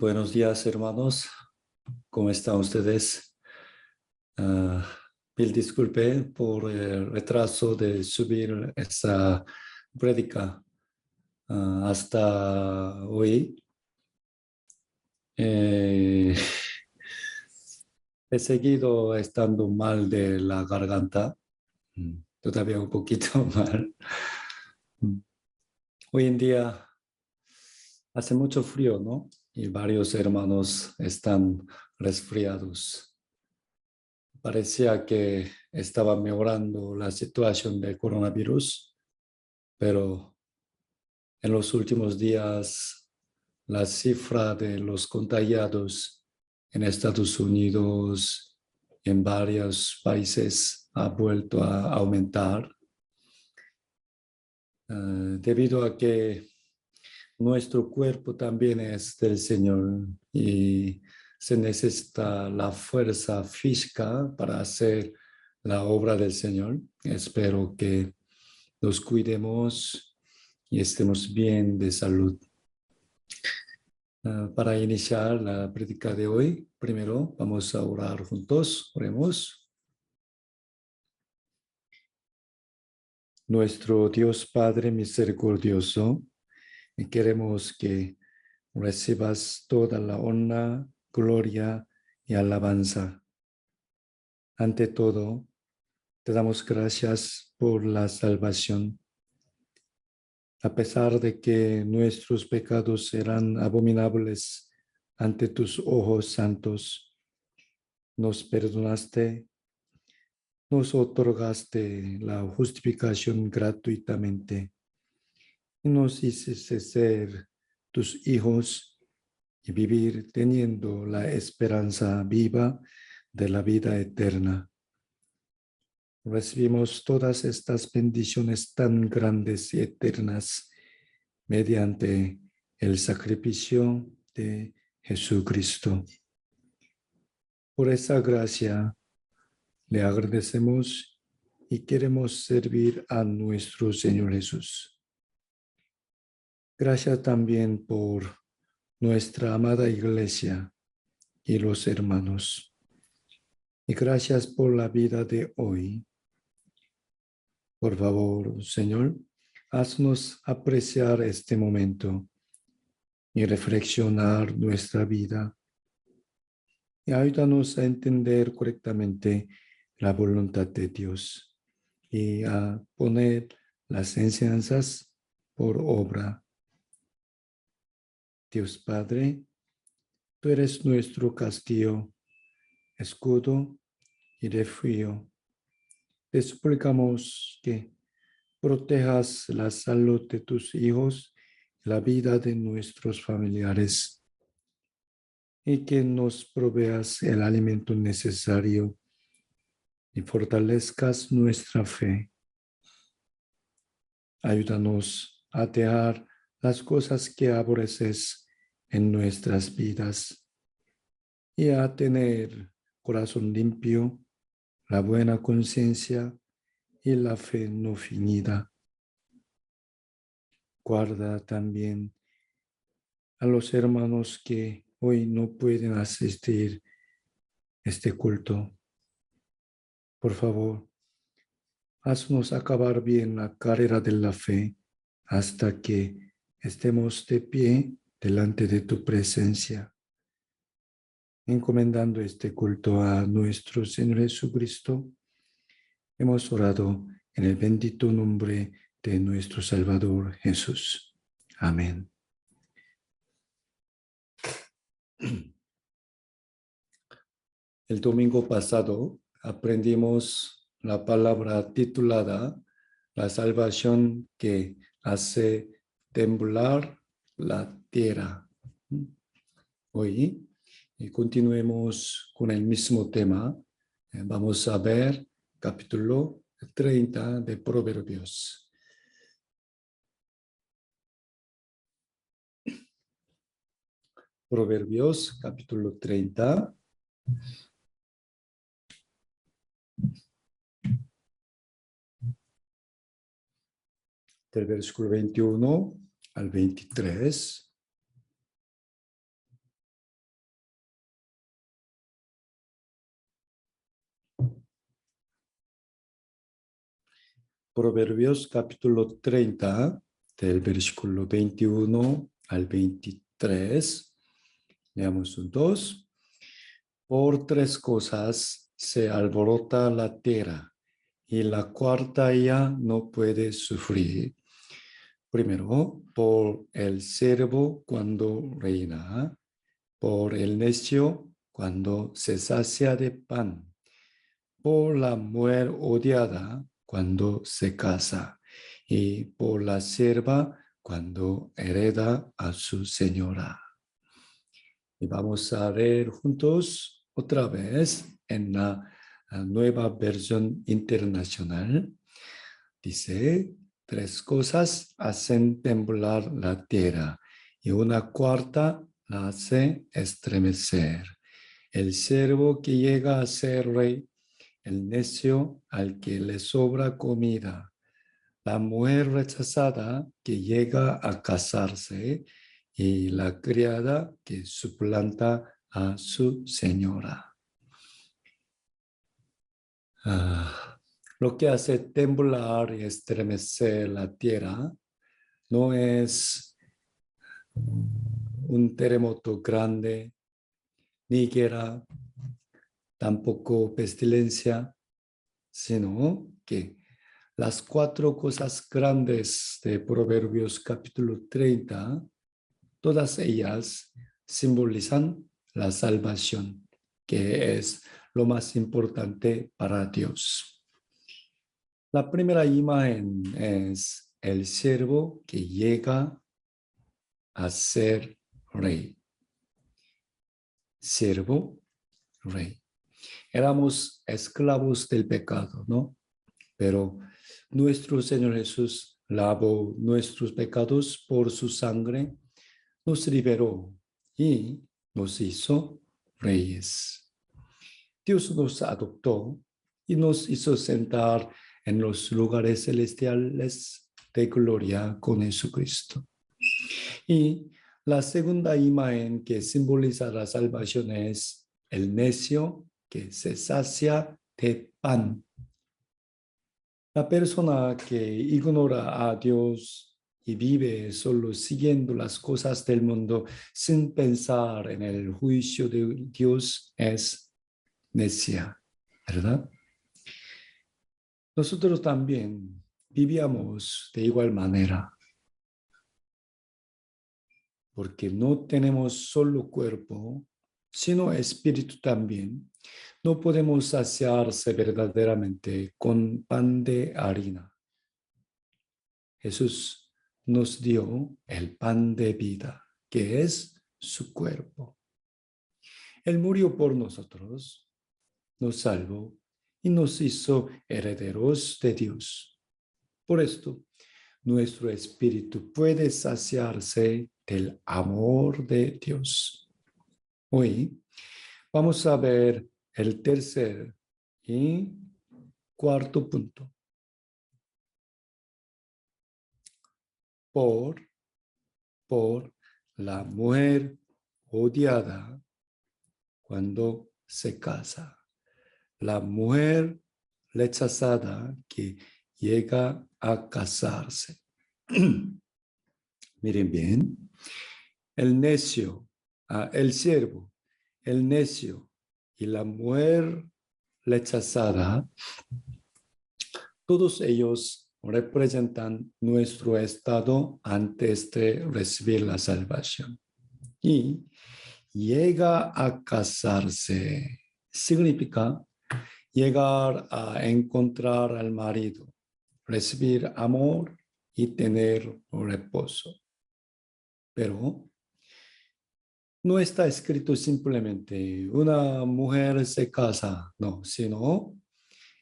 Buenos días, hermanos. ¿Cómo están ustedes? Ah, Mil disculpe por el retraso de subir esta prédica hasta hoy. Eh, He seguido estando mal de la garganta, todavía un poquito mal. Hoy en día hace mucho frío, ¿no? Y varios hermanos están resfriados. Parecía que estaba mejorando la situación del coronavirus, pero en los últimos días la cifra de los contagiados en Estados Unidos y en varios países ha vuelto a aumentar, debido a que nuestro cuerpo también es del Señor y se necesita la fuerza física para hacer la obra del Señor. Espero que nos cuidemos y estemos bien de salud. Para iniciar la prédica de hoy, primero vamos a orar juntos. Oremos. Nuestro Dios Padre misericordioso, queremos que recibas toda la honra, gloria y alabanza. Ante todo, te damos gracias por la salvación. A pesar de que nuestros pecados eran abominables ante tus ojos santos, nos perdonaste, nos otorgaste la justificación gratuitamente y nos hiciste ser tus hijos y vivir teniendo la esperanza viva de la vida eterna. Recibimos todas estas bendiciones tan grandes y eternas mediante el sacrificio de Jesucristo. Por esa gracia le agradecemos y queremos servir a nuestro Señor Jesús. Gracias también por nuestra amada iglesia y los hermanos. Y gracias por la vida de hoy. Por favor, Señor, haznos apreciar este momento y reflexionar nuestra vida. Y ayúdanos a entender correctamente la voluntad de Dios y a poner las enseñanzas por obra. Dios Padre, tú eres nuestro castillo, escudo y refugio. Te suplicamos que protejas la salud de tus hijos, la vida de nuestros familiares y que nos proveas el alimento necesario y fortalezcas nuestra fe. Ayúdanos a dejar las cosas que aborreces en nuestras vidas y a tener corazón limpio, la buena conciencia y la fe no finida. Guarda también a los hermanos que hoy no pueden asistir a este culto. Por favor, haznos acabar bien la carrera de la fe hasta que estemos de pie delante de tu presencia. Encomendando este culto a nuestro Señor Jesucristo, hemos orado en el bendito nombre de nuestro Salvador Jesús. Amén. El domingo pasado aprendimos la palabra titulada La salvación que hace temblar la tierra. Hoy continuemos con el mismo tema. Vamos a ver capítulo 30 de Proverbios. Proverbios capítulo 30. Del versículo 21 al 23. Proverbios capítulo 30, del versículo 21 al 23. Leamos un 2. Por tres cosas se alborota la tierra, y la cuarta ya no puede sufrir. Primero, por el siervo cuando reina, por el necio cuando se sacia de pan, por la mujer odiada cuando se casa, y por la sierva cuando hereda a su señora. Y vamos a leer juntos otra vez en la nueva versión internacional. Dice, tres cosas hacen temblar la tierra y una cuarta la hace estremecer. El siervo que llega a ser rey, el necio al que le sobra comida, la mujer rechazada que llega a casarse y la criada que suplanta a su señora. Lo que hace temblar y estremecer la tierra no es un terremoto grande, ni guerra, tampoco pestilencia, sino que las cuatro cosas grandes de Proverbios capítulo 30, todas ellas simbolizan la salvación, que es lo más importante para Dios. La primera imagen es el siervo que llega a ser rey. Siervo, rey. Éramos esclavos del pecado, ¿no? Pero nuestro Señor Jesús lavó nuestros pecados por su sangre, nos liberó y nos hizo reyes. Dios nos adoptó y nos hizo sentar en los lugares celestiales de gloria con Jesucristo. Y la segunda imagen que simboliza la salvación es el necio que se sacia de pan. La persona que ignora a Dios y vive solo siguiendo las cosas del mundo sin pensar en el juicio de Dios es necia, ¿verdad? Nosotros también vivíamos de igual manera, porque no tenemos solo cuerpo, sino espíritu también. No podemos saciarse verdaderamente con pan de harina. Jesús nos dio el pan de vida, que es su cuerpo. Él murió por nosotros, nos salvó y nos hizo herederos de Dios. Por esto, nuestro espíritu puede saciarse del amor de Dios. Hoy vamos a ver el tercer y cuarto punto. Por la mujer odiada cuando se casa. La mujer rechazada que llega a casarse. Miren bien, el necio, el siervo, el necio y la mujer rechazada, todos ellos representan nuestro estado antes de recibir la salvación. Y llega a casarse significa llegar a encontrar al marido, recibir amor y tener reposo. Pero no está escrito simplemente una mujer se casa, no, sino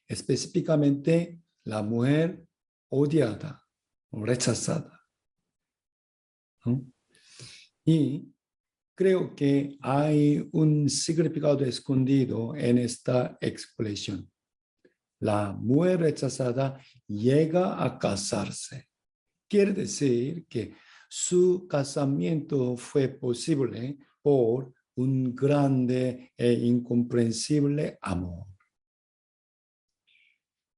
específicamente la mujer odiada o rechazada, ¿no? Y creo que hay un significado escondido en esta expresión. La mujer rechazada llega a casarse. Quiere decir que su casamiento fue posible por un grande e incomprensible amor.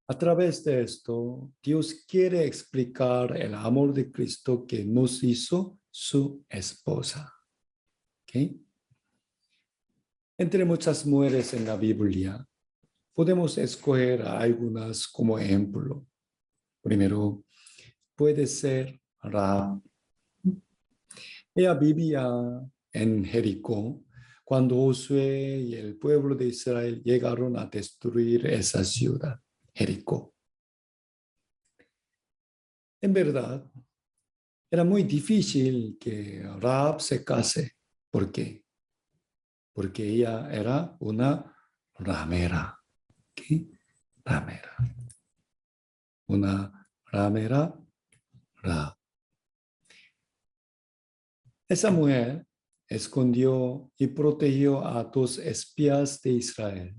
A través de esto, Dios quiere explicar el amor de Cristo que nos hizo su esposa. ¿Okay? Entre muchas mujeres en la Biblia, podemos escoger a algunas como ejemplo. Primero, puede ser Rahab. Ella vivía en Jericó cuando Josué y el pueblo de Israel llegaron a destruir esa ciudad, Jericó. En verdad, era muy difícil que Rahab se case. ¿Por qué? Porque ella era una ramera. ¿Qué? Ramera. Una ramera, Rahab. Esa mujer escondió y protegió a 2 espías de Israel.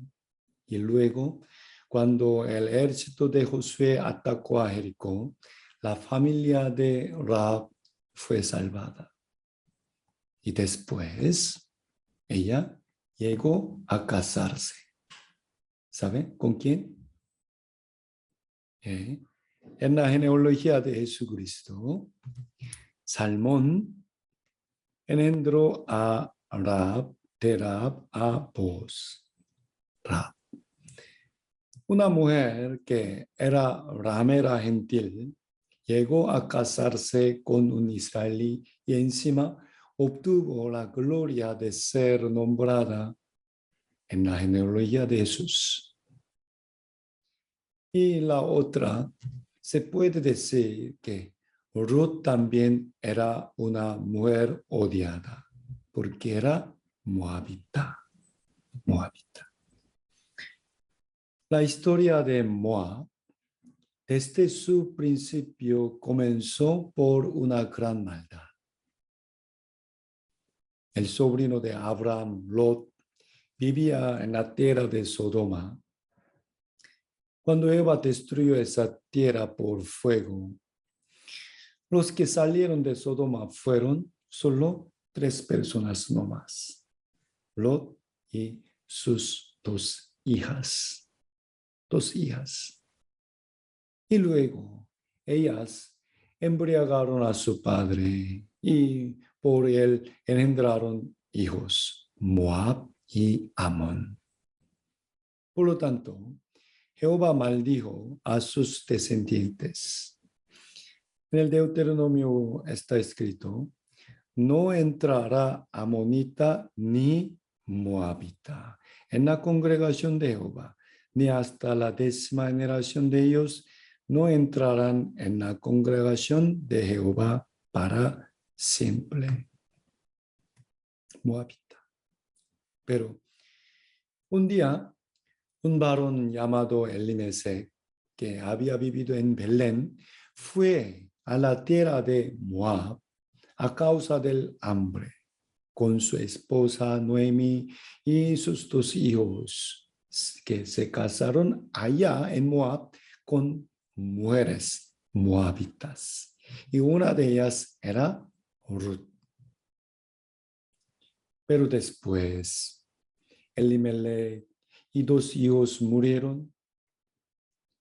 Y luego, cuando el ejército de Josué atacó a Jericó, la familia de Rahab fue salvada. Y después, ella llegó a casarse. ¿Sabe con quién? En la genealogía de Jesucristo, Salmón engendró a Rahab, de Rahab a Boaz. Rahab. Una mujer que era ramera gentil llegó a casarse con un israelí y encima obtuvo la gloria de ser nombrada en la genealogía de Jesús. Y la otra, se puede decir que Ruth también era una mujer odiada porque era moabita. Moabita. La historia de Moab desde su principio comenzó por una gran maldad. El sobrino de Abraham, Lot, vivía en la tierra de Sodoma. Cuando Eva destruyó esa tierra por fuego, los que salieron de Sodoma fueron solo 3 personas nomás. Lot y sus 2 hijas. 2 hijas. Y luego ellas embriagaron a su padre y por él engendraron hijos, Moab y Amón. Por lo tanto, Jehová maldijo a sus descendientes. En el Deuteronomio está escrito, no entrará amonita ni moabita en la congregación de Jehová, ni hasta la 10ª generación de ellos no entrarán en la congregación de Jehová para siempre. Moabita. Pero un día, un varón llamado Elimelec, que había vivido en Belén, fue a la tierra de Moab a causa del hambre, con su esposa Noemi y sus 2 hijos, que se casaron allá en Moab con mujeres moabitas. Y una de ellas era Ruth. Pero después, Elimelec y 2 hijos murieron.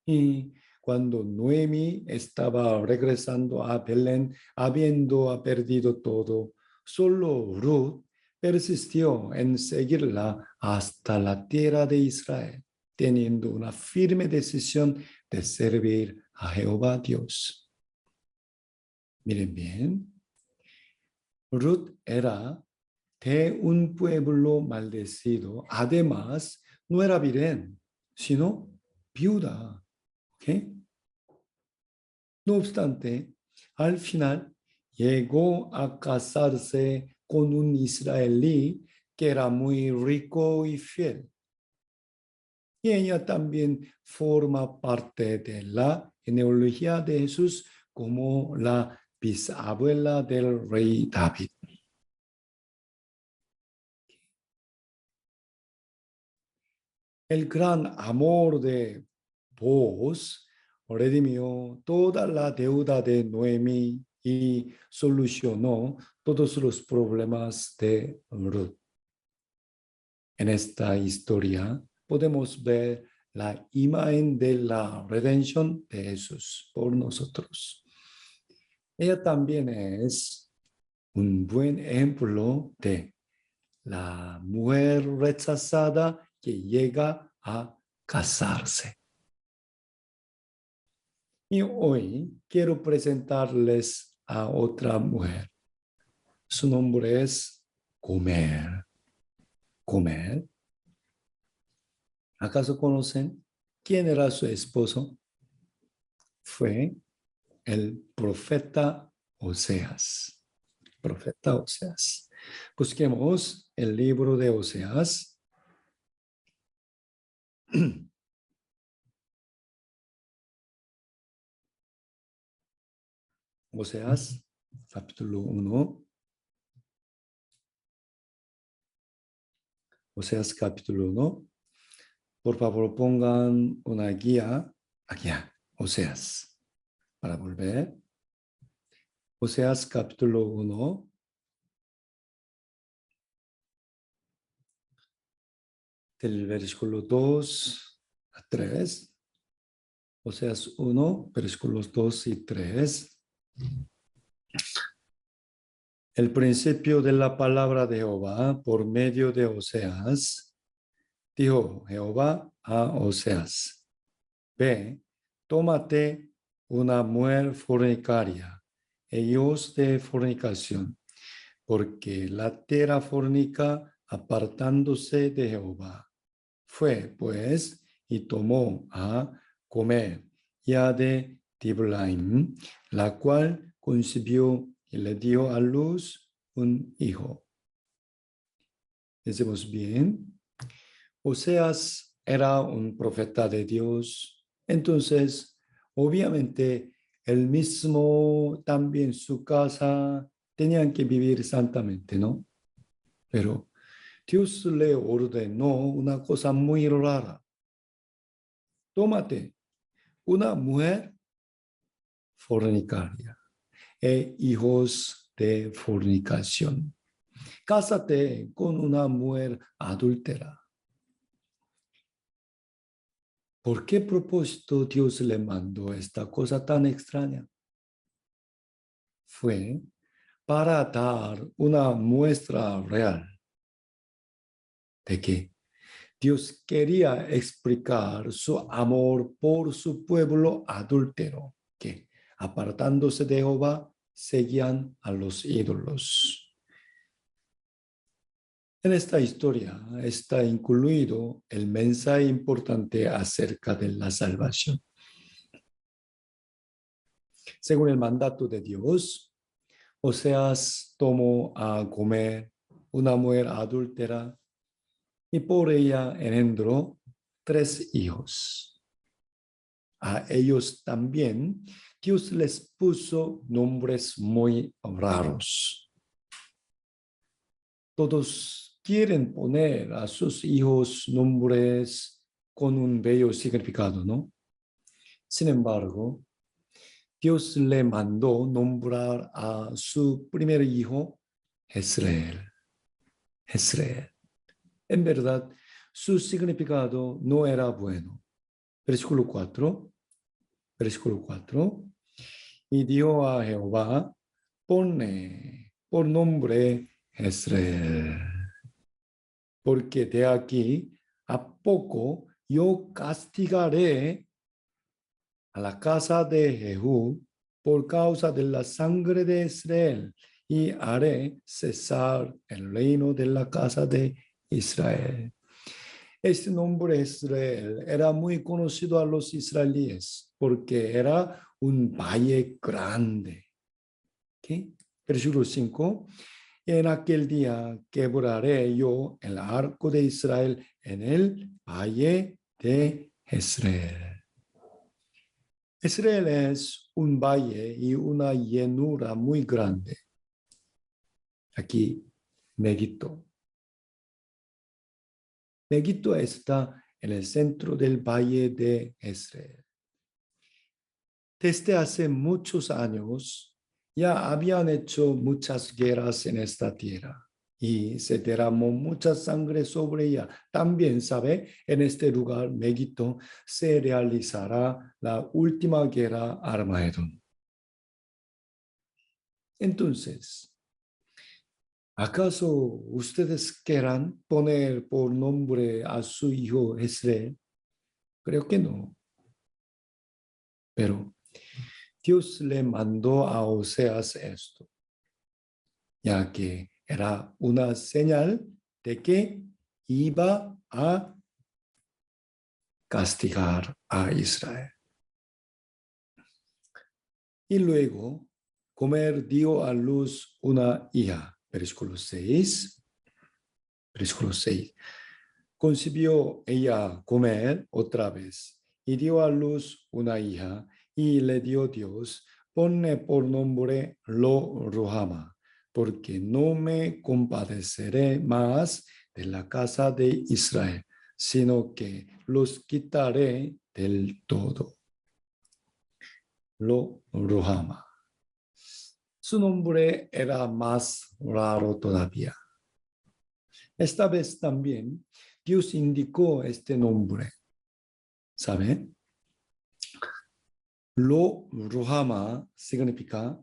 Y cuando Noemi estaba regresando a Belén, habiendo perdido todo, solo Ruth persistió en seguirla hasta la tierra de Israel, teniendo una firme decisión de servir a Jehová Dios. Miren bien, Ruth era de un pueblo maldecido. Además, no era virgen, sino viuda. ¿Okay? No obstante, al final llegó a casarse con un israelí que era muy rico y fiel. Y ella también forma parte de la genealogía de Jesús como la bisabuela del rey David. El gran amor de Boaz redimió toda la deuda de Noemi y solucionó todos los problemas de Ruth. En esta historia podemos ver la imagen de la redención de Jesús por nosotros. Ella también es un buen ejemplo de la mujer rechazada que llega a casarse. Y hoy quiero presentarles a otra mujer. Su nombre es Gomer. Gomer. ¿Acaso conocen quién era su esposo? Fue el profeta Oseas. Profeta Oseas. Busquemos el libro de Oseas. Oseas, capítulo 1. Oseas, capítulo 1. Por favor, pongan una guía. Aquí, Oseas, para volver. Oseas, capítulo 1. Del versículo 2 a 3. Oseas 1, versículos 2 y 3. El principio de la palabra de Jehová por medio de Oseas. Dijo Jehová a Oseas: Ve, tómate una mujer fornicaria, hijos de fornicación, porque la tierra fornica apartándose de Jehová. Fue, pues, y tomó a Gomer, hija de Diblaim, la cual concibió y le dio a luz un hijo. ¿Decimos bien? Oseas era un profeta de Dios. Entonces, obviamente, él mismo también su casa tenían que vivir santamente, ¿no? Pero Dios le ordenó una cosa muy rara. Tómate una mujer fornicaria e hijos de fornicación. Cásate con una mujer adúltera. ¿Por qué propósito Dios le mandó esta cosa tan extraña? Fue para dar una muestra real de que Dios quería explicar su amor por su pueblo adúltero, que apartándose de Jehová seguían a los ídolos. En esta historia está incluido el mensaje importante acerca de la salvación. Según el mandato de Dios, Oseas tomó a Gomer, una mujer adúltera, y por ella engendró 3 hijos. A ellos también Dios les puso nombres muy raros. Todos quieren poner a sus hijos nombres con un bello significado, ¿no? Sin embargo, Dios le mandó nombrar a su primer hijo Jezreel. Jezreel. En verdad, su significado no era bueno. Versículo 4. Versículo 4. Y dijo a Jehová: ponle por nombre Jezreel, porque de aquí a poco yo castigaré a la casa de Jehú por causa de la sangre de Israel, y haré cesar el reino de la casa de Israel. Este nombre Israel era muy conocido a los israelíes porque era un valle grande. ¿Okay? Versículo 5. En aquel día quebraré yo el arco de Israel en el valle de Jezreel. Israel es un valle y una llanura muy grande. Aquí, Megiddo. Megiddo está en el centro del valle de Jezreel. Desde hace muchos años ya habían hecho muchas guerras en esta tierra y se derramó mucha sangre sobre ella. También, ¿sabe? En este lugar, Megiddo, se realizará la última guerra Armagedón. Entonces, ¿acaso ustedes querrán poner por nombre a su hijo Jezreel? Creo que no. Pero Dios le mandó a Oseas esto, ya que era una señal de que iba a castigar a Israel. Y luego, Gomer dio a luz una hija. Versículo 6. Versículo 6. Concibió ella Gomer otra vez y dio a luz una hija y le dio Dios, ponle por nombre Lo Ruhama, porque no me compadeceré más de la casa de Israel, sino que los quitaré del todo. Lo Ruhama. Su nombre era más raro todavía. Esta vez también Dios indicó este nombre. ¿Sabe? Lo Ruhama significa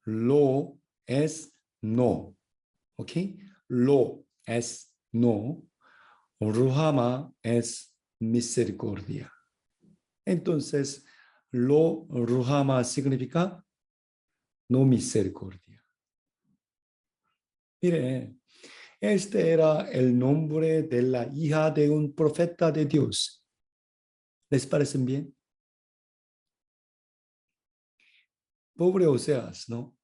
lo es no. ¿Ok? Lo es no. Ruhama es misericordia. Entonces, lo Ruhama significa no misericordia. Mire, este era el nombre de la hija de un profeta de Dios. ¿Les parece bien? Pobre Oseas, ¿no?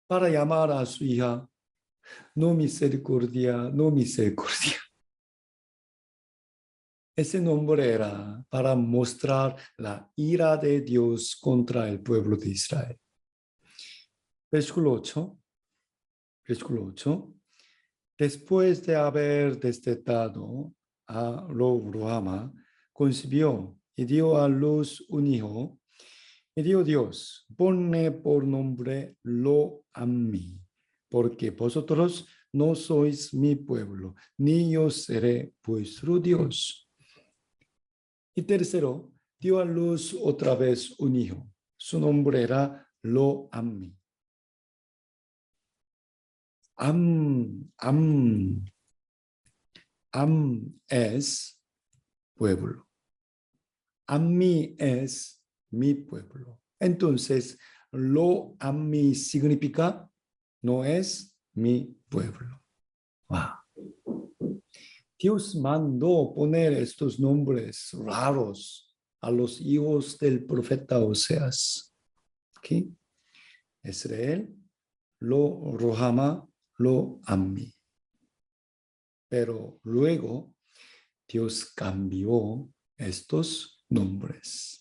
Para llamar a su hija, no misericordia, no misericordia. Ese nombre era para mostrar la ira de Dios contra el pueblo de Israel. Versículo 8. Versículo 8. Después de haber destetado a Lo-Ruhama, concibió y dio a luz un hijo. Y dio Dios, ponle por nombre Lo-Ammi, porque vosotros no sois mi pueblo, ni yo seré vuestro Dios. Y tercero, dio a luz otra vez un hijo. Su nombre era Lo-Ammi. Am es pueblo. Ammi es mi pueblo. Entonces, Lo-Ammi significa no es mi pueblo. Wow. Dios mandó poner estos nombres raros a los hijos del profeta Oseas. ¿Okay? Israel, Lo-Ruhama, Lo-Ammi. Pero luego Dios cambió estos nombres.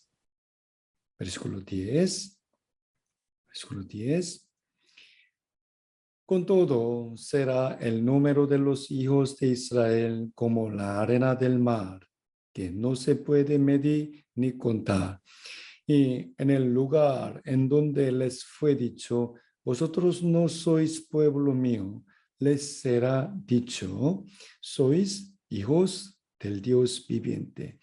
Versículo 10. Versículo 10. Con todo, será el número de los hijos de Israel como la arena del mar, que no se puede medir ni contar. Y en el lugar en donde les fue dicho, vosotros no sois pueblo mío, les será dicho, sois hijos del Dios viviente.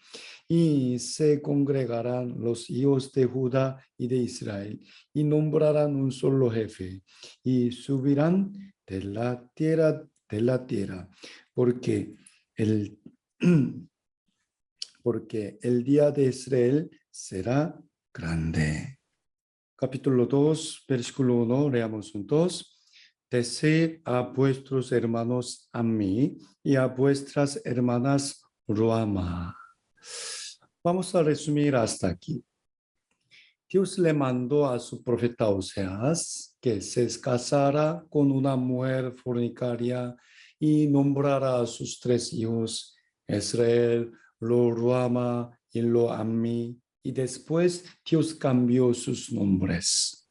Y se congregarán los hijos de Judá y de Israel, y nombrarán un solo jefe, y subirán de la tierra, porque el, porque el día de Israel será grande. Capítulo 2, versículo 1, leamos juntos. Decid a vuestros hermanos a mí y a vuestras hermanas Ruama. Vamos a resumir hasta aquí. Dios le mandó a su profeta Oseas que se casara con una mujer fornicaria y nombrara a sus 3 hijos, Israel, Lo-Ruama y Lo-Ammi, y después Dios cambió sus nombres.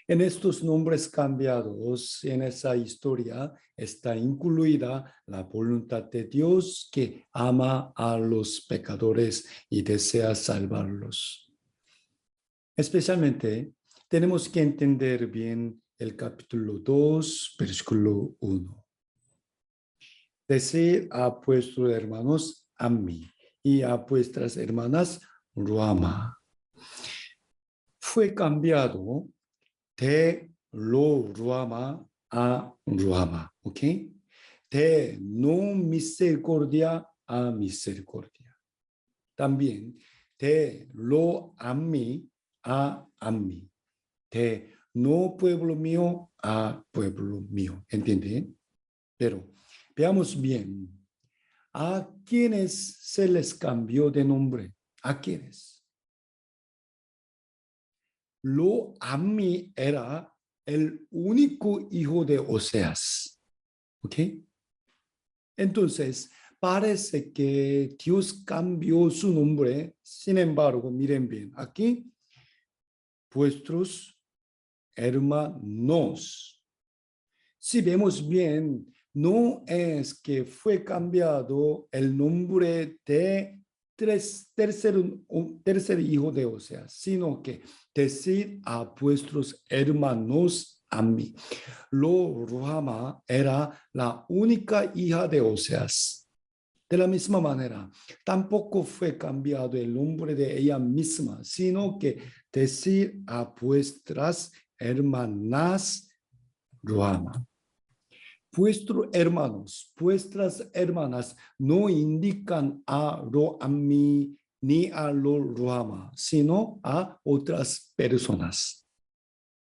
En estos nombres cambiados, en esa historia, está incluida la voluntad de Dios que ama a los pecadores y desea salvarlos. Especialmente, tenemos que entender bien el capítulo 2, versículo 1. Decid a vuestros hermanos Ammi y a vuestras hermanas Ruama. Fue cambiado de lo Ruama a Ruama, ¿ok? De no misericordia a misericordia. También de lo Ammi a Ammi. De no pueblo mío a pueblo mío. ¿Entienden? Pero veamos bien. ¿A quiénes se les cambió de nombre? ¿A quiénes? Lo Ammi era el único hijo de Oseas. ¿Ok? Entonces, parece que Dios cambió su nombre. Sin embargo, miren bien, aquí, vuestros hermanos. Si vemos bien, no es que fue cambiado el nombre de tercer hijo de Oseas, sino que decid a vuestros hermanos a mí. Lo Ruhama era la única hija de Oseas. De la misma manera, tampoco fue cambiado el nombre de ella misma, sino que decir a vuestras hermanas Ruhama. Vuestras hermanas no indican a Lo-Ammi ni a Lo-Ruhama, sino a otras personas.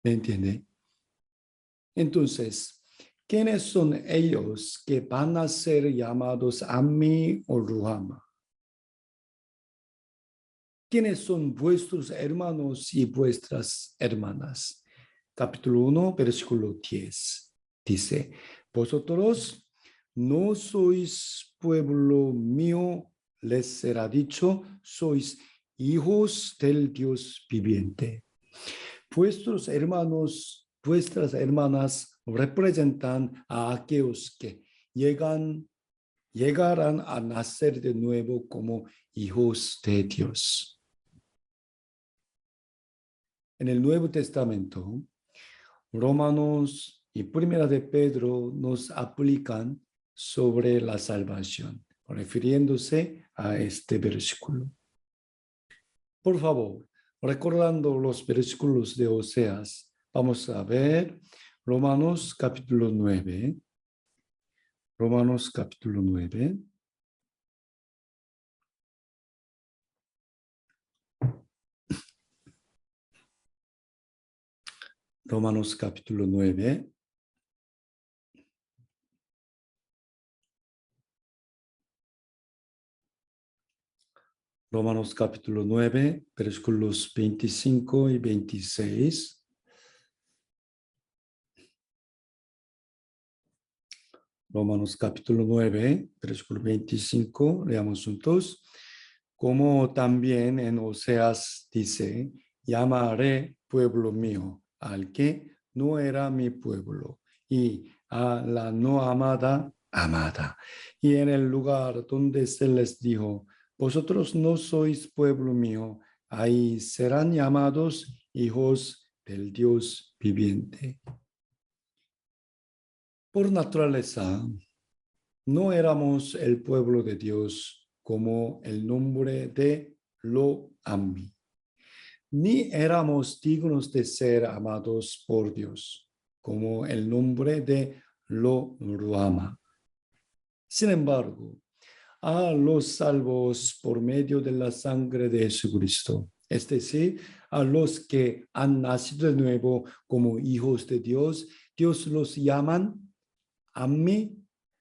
¿Me entiende? Entonces, ¿quiénes son ellos que van a ser llamados Ammi o Ruhama? ¿Quiénes son vuestros hermanos y vuestras hermanas? Capítulo 1, versículo 10. Dice, vosotros no sois pueblo mío, les será dicho, sois hijos del Dios viviente. Vuestros hermanos, vuestras hermanas representan a aquellos que llegarán a nacer de nuevo como hijos de Dios. En el Nuevo Testamento, Romanos y Primera de Pedro nos aplican sobre la salvación, refiriéndose a este versículo. Por favor, recordando los versículos de Oseas, vamos a ver Romanos capítulo 9. Romanos capítulo 9. Romanos capítulo 9. Romanos capítulo 9, versículos 25 y 26. Romanos capítulo 9, versículo 25, leamos juntos. Como también en Oseas dice, llamaré pueblo mío al que no era mi pueblo y a la no amada, amada. Y en el lugar donde se les dijo, vosotros no sois pueblo mío, ahí serán llamados hijos del Dios viviente. Por naturaleza, no éramos el pueblo de Dios como el nombre de Lo-Ammi, ni éramos dignos de ser amados por Dios como el nombre de Lo-Ruhama. Sin embargo, a los salvos por medio de la sangre de Jesucristo, es decir, a los que han nacido de nuevo como hijos de Dios, Dios los llaman Ammi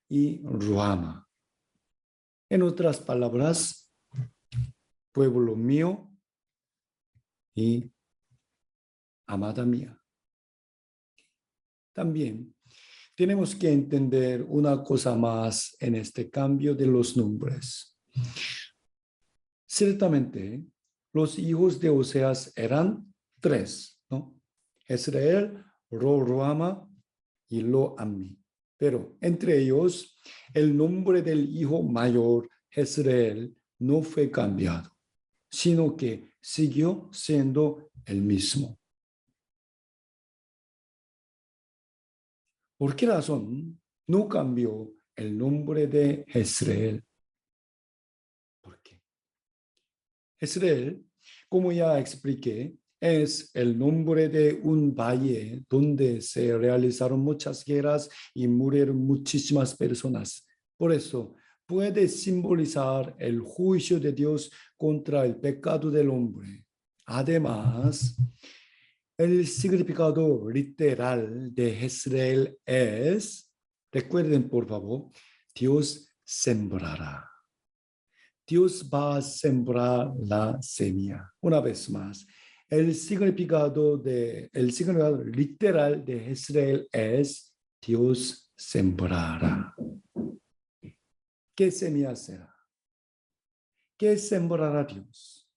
y Ruhama. En otras palabras, pueblo mío y amada mía. También tenemos que entender una cosa más en este cambio de los nombres. Ciertamente, los hijos de Oseas eran tres, ¿no? Israel, Ruhama y Lo-Ammi. Pero entre ellos, el nombre del hijo mayor, Jezreel, no fue cambiado, sino que siguió siendo el mismo. ¿Por qué razón no cambió el nombre de Jezreel? ¿Por qué? Jezreel, como ya expliqué, es el nombre de un valle donde se realizaron muchas guerras y murieron muchísimas personas. Por eso puede simbolizar el juicio de Dios contra el pecado del hombre. Además, el significado literal de Jezreel es, recuerden por favor, Dios sembrará. Dios va a sembrar la semilla. Una vez más, el significado literal de Jezreel es Dios sembrará. ¿Qué semilla será? ¿Qué sembrará Dios?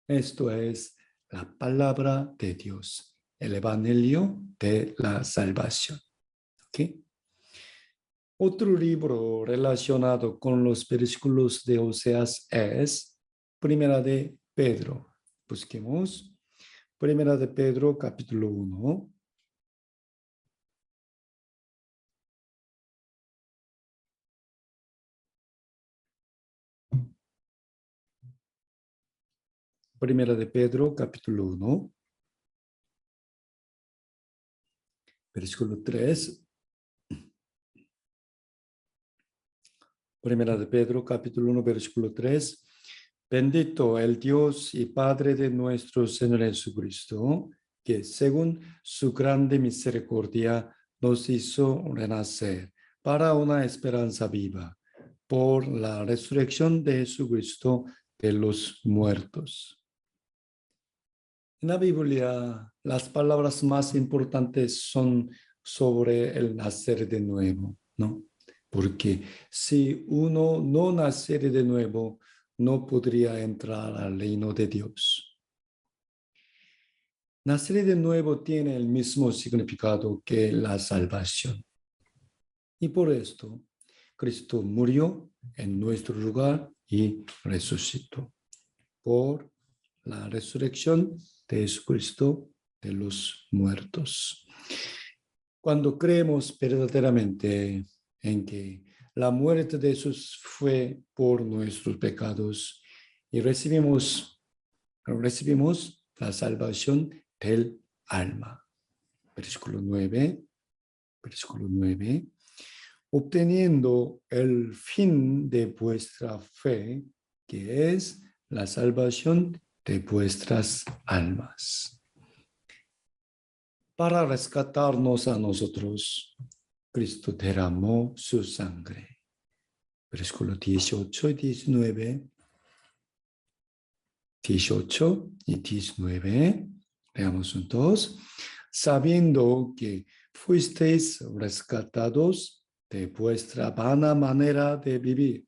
Esto es la palabra de Dios, el evangelio de la salvación. ¿Okay? Otro libro relacionado con los versículos de Oseas es Primera de Pedro. Busquemos Primera de Pedro, capítulo 1. Primera de Pedro, capítulo 1, versículo 3. Primera de Pedro, capítulo 1, versículo 3. Bendito el Dios y Padre de nuestro Señor Jesucristo, que según su grande misericordia nos hizo renacer para una esperanza viva por la resurrección de Jesucristo de los muertos. En la Biblia, las palabras más importantes son sobre el nacer de nuevo, ¿no? Porque si uno no naciera de nuevo, no podría entrar al reino de Dios. Nacer de nuevo tiene el mismo significado que la salvación. Y por esto, Cristo murió en nuestro lugar y resucitó. Por la resurrección de Jesucristo de los muertos. Cuando creemos verdaderamente en que la muerte de Jesús fue por nuestros pecados y recibimos la salvación del alma. Versículo 9. Versículo 9. Obteniendo el fin de vuestra fe, que es la salvación de vuestras almas. Para rescatarnos a nosotros, Cristo derramó su sangre. Versículo 18 y 19. 18 y 19. Leamos juntos. Sabiendo que fuisteis rescatados de vuestra vana manera de vivir,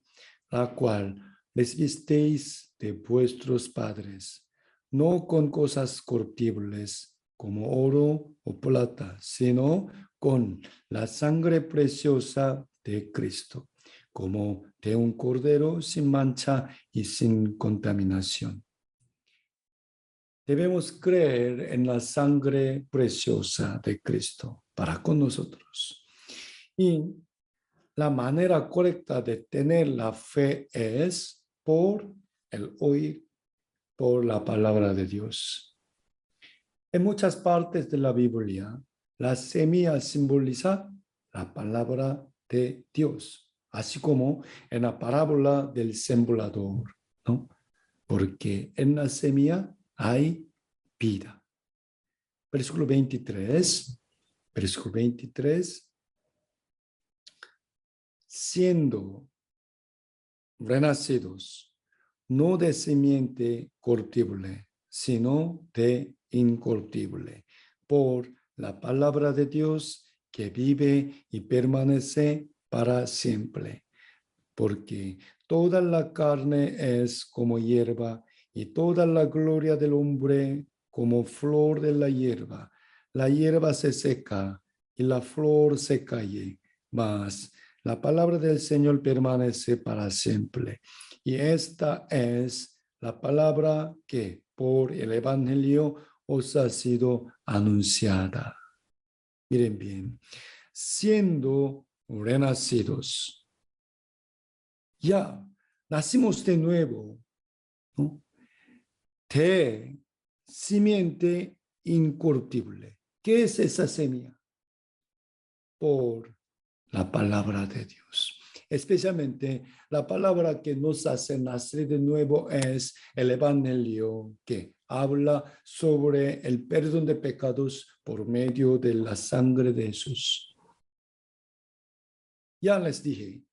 la cual recibisteis de vuestros padres, no con cosas corruptibles como oro o plata, sino con la sangre preciosa de Cristo, como de un cordero sin mancha y sin contaminación. Debemos creer en la sangre preciosa de Cristo para con nosotros. Y la manera correcta de tener la fe es por el oír, por la palabra de Dios. En muchas partes de la Biblia, la semilla simboliza la palabra de Dios, así como en la parábola del sembrador, ¿no? Porque en la semilla hay vida. Versículo 23, versículo 23, siendo renacidos, no de simiente corruptible, sino de incorruptible, por la palabra de Dios que vive y permanece para siempre. Porque toda la carne es como hierba y toda la gloria del hombre como flor de la hierba. La hierba se seca y la flor se cae, mas la palabra del Señor permanece para siempre. Y esta es la palabra que por el Evangelio os ha sido anunciada. Miren bien, siendo renacidos, ya nacimos de nuevo, ¿no? De simiente incorruptible. ¿Qué es esa semilla? Por la palabra de Dios. Especialmente la palabra que nos hace nacer de nuevo es el Evangelio, que habla sobre el perdón de pecados por medio de la sangre de Jesús. Ya les dije,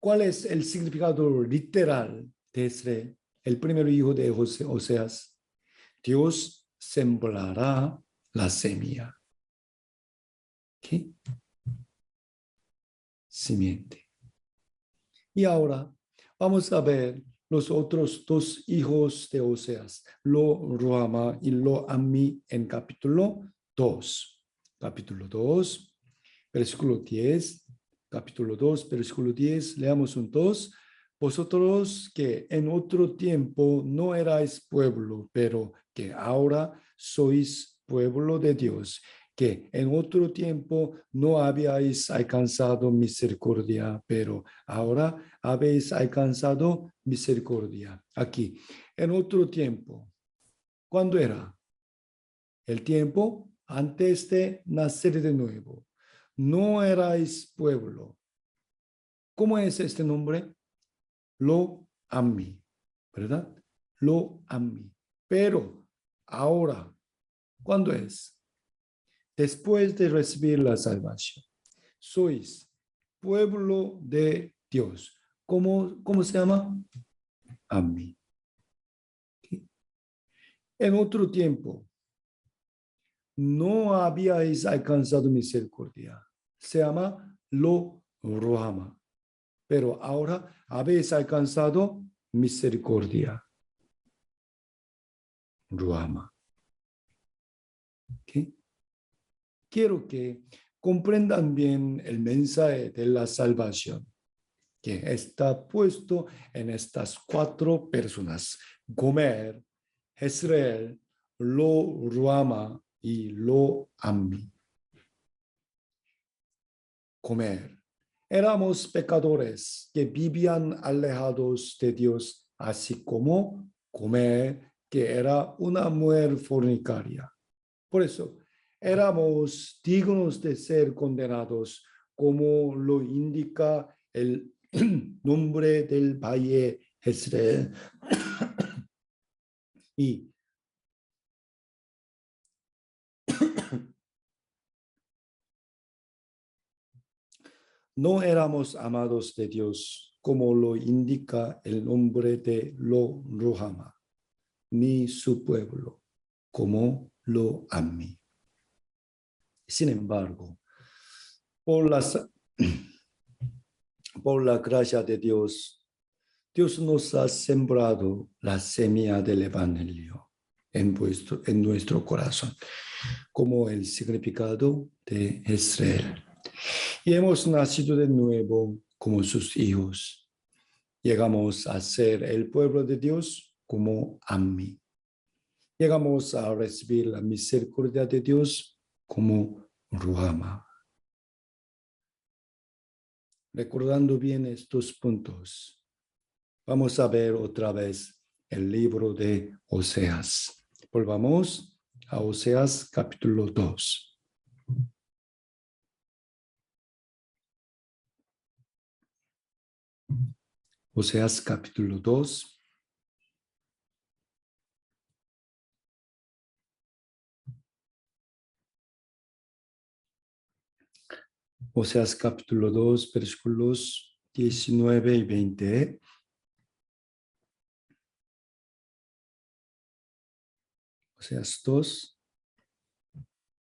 ¿cuál es el significado literal de ser el primer hijo de Oseas? Dios sembrará la semilla. ¿Qué? Simiente. Y ahora vamos a ver los otros dos hijos de Oseas, Lo Ruhama y Lo Ammi en capítulo 2. Capítulo 2, versículo 10. Capítulo 2, versículo 10. Leamos juntos. Vosotros que en otro tiempo no erais pueblo, pero que ahora sois pueblo de Dios, que en otro tiempo no habíais alcanzado misericordia, pero ahora habéis alcanzado misericordia. Aquí, en otro tiempo. ¿Cuándo era? El tiempo antes de nacer de nuevo. No erais pueblo. ¿Cómo es este nombre? Lo Ammi, ¿verdad? Lo Ammi. Pero ahora, ¿cuándo es? Después de recibir la salvación. Sois pueblo de Dios. ¿Cómo se llama? Ammi. ¿Sí? En otro tiempo, no habíais alcanzado misericordia. Se llama Lo Ruhama. Pero ahora habéis alcanzado misericordia. Ruhama. ¿Okay? Quiero que comprendan bien el mensaje de la salvación que está puesto en estas cuatro personas: Gomer, Jezreel, Lo Ruhama y Lo Ammi. Gomer. Éramos pecadores que vivían alejados de Dios, así como Gomer, que era una mujer fornicaria. Por eso, éramos dignos de ser condenados, como lo indica el nombre del valle Jezreel. Y no éramos amados de Dios, como lo indica el nombre de Lo Ruhama, ni su pueblo, como Lo Ammi. Sin embargo, por la gracia de Dios, Dios nos ha sembrado la semilla del Evangelio en nuestro corazón, como el significado de Israel. Y hemos nacido de nuevo como sus hijos. Llegamos a ser el pueblo de Dios como Ammi. Llegamos a recibir la misericordia de Dios como Ruhama. Recordando bien estos puntos, vamos a ver otra vez el libro de Oseas. Volvamos a Oseas capítulo 2. Oseas capítulo 2. Oseas capítulo 2, versículos 19 y 20. Oseas 2,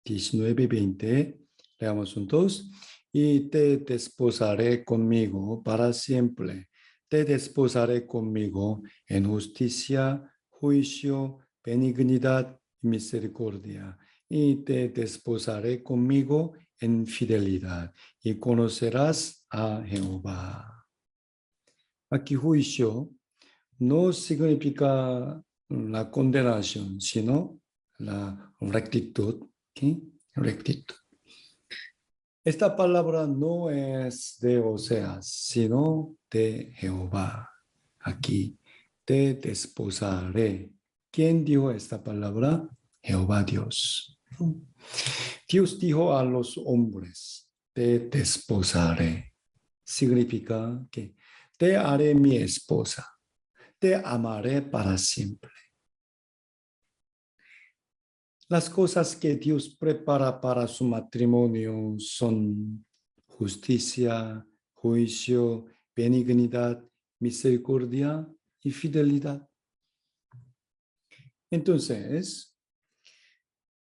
19 y 20. Leamos juntos. Y te desposaré conmigo para siempre. Te desposaré conmigo en justicia, juicio, benignidad y misericordia. Y te desposaré conmigo en fidelidad. Y conocerás a Jehová. Aquí juicio no significa la condenación, sino la rectitud. ¿Okay? Rectitud. Esta palabra no es de Oseas, sino de Jehová. Aquí, te desposaré. ¿Quién dijo esta palabra? Jehová Dios. Dios dijo a los hombres, te desposaré. Significa que te haré mi esposa, te amaré para siempre. Las cosas que Dios prepara para su matrimonio son justicia, juicio, benignidad, misericordia y fidelidad. Entonces,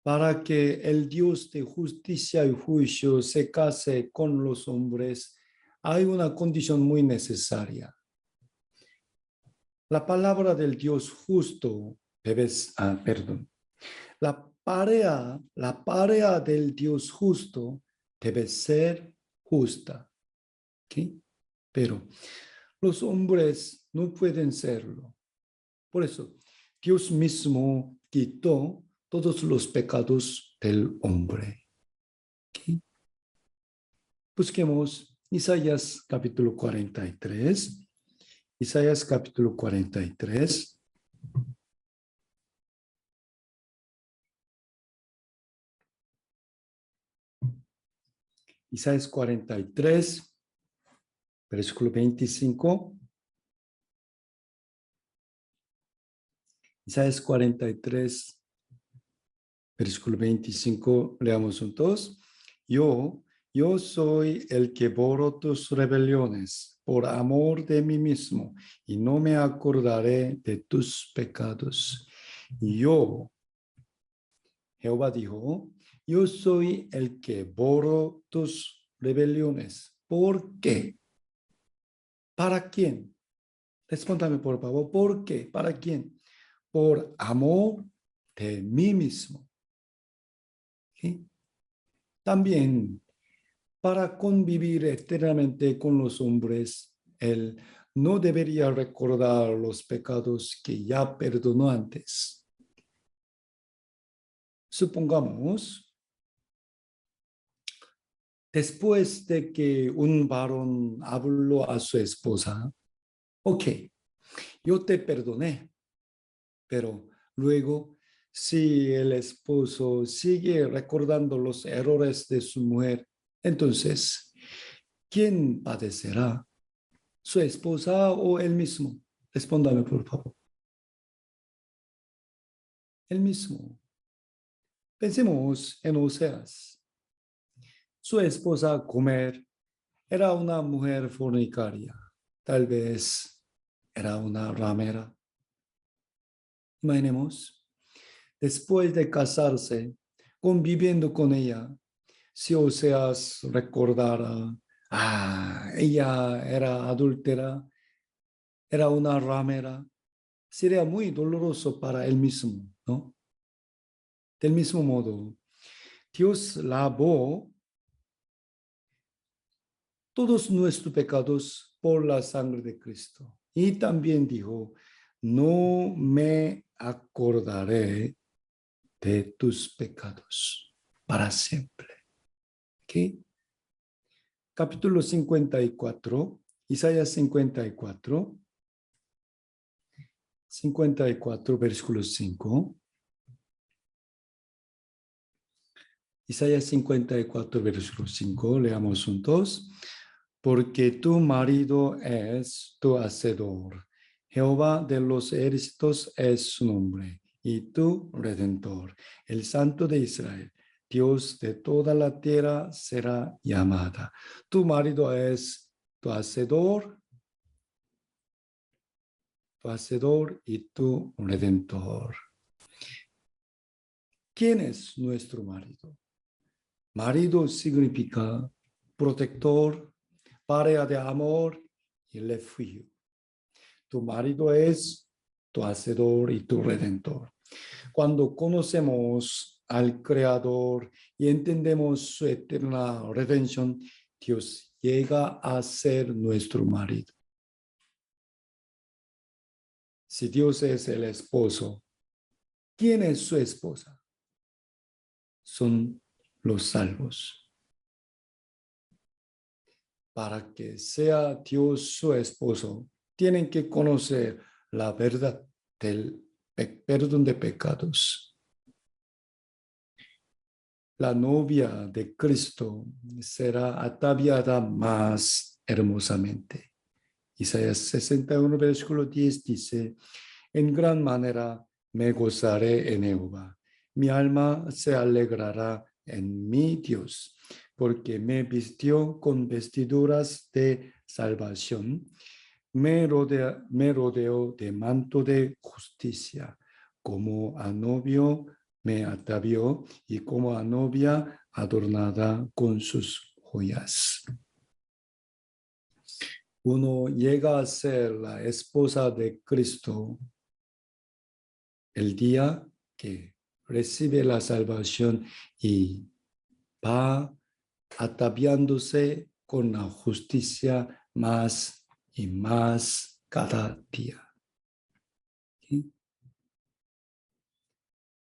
para que el Dios de justicia y juicio se case con los hombres, hay una condición muy necesaria. La palabra del Dios justo la pareja del Dios justo debe ser justa. ¿Sí? Pero los hombres no pueden serlo. Por eso, Dios mismo quitó todos los pecados del hombre. ¿Sí? Busquemos Isaías capítulo 43. Isaías capítulo 43. Isaías 43, versículo 25. Isaías 43, versículo 25, leamos juntos. Yo soy el que borro tus rebeliones por amor de mí mismo, y no me acordaré de tus pecados. Yo, Jehová dijo, yo soy el que borro tus rebeliones. ¿Por qué? ¿Para quién? Respóndame, por favor. ¿Por qué? ¿Para quién? Por amor de mí mismo. ¿Sí? También para convivir eternamente con los hombres, él no debería recordar los pecados que ya perdonó antes. Supongamos, después de que un varón habló a su esposa, ok, yo te perdoné, pero luego, si el esposo sigue recordando los errores de su mujer, entonces, ¿quién padecerá? ¿Su esposa o él mismo? Respóndame, por favor. Él mismo. Pensemos en Oseas. Su esposa Gomer era una mujer fornicaria. Tal vez era una ramera. Imaginemos, después de casarse, conviviendo con ella, si Oseas recordara, ella era adúltera, era una ramera, sería muy doloroso para él mismo, ¿no? Del mismo modo, Dios lavó todos nuestros pecados por la sangre de Cristo. Y también dijo, no me acordaré de tus pecados para siempre. ¿Okay? Capítulo 54, Isaías 54, versículo 5. Isaías 54, versículo 5, leamos juntos. Porque tu marido es tu hacedor. Jehová de los ejércitos es su nombre, y tu redentor, el Santo de Israel, Dios de toda la tierra será llamada. Tu marido es tu hacedor y tu redentor. ¿Quién es nuestro marido? Marido significa protector, pareja de amor y refugio. Tu marido es tu hacedor y tu redentor. Cuando conocemos al Creador y entendemos su eterna redención, Dios llega a ser nuestro marido. Si Dios es el esposo, ¿quién es su esposa? Son los salvos. para que sea Dios su esposo, tienen que conocer la verdad del perdón de pecados. La novia de Cristo será ataviada más hermosamente. Isaías 61, versículo 10 dice, en gran manera me gozaré en Jehová. Mi alma se alegrará en mi Dios, porque me vistió con vestiduras de salvación. Me rodeó de manto de justicia, como a novio me atavió y como a novia adornada con sus joyas. Uno llega a ser la esposa de Cristo el día que recibe la salvación y va ataviándose con la justicia más y más cada día. ¿Sí?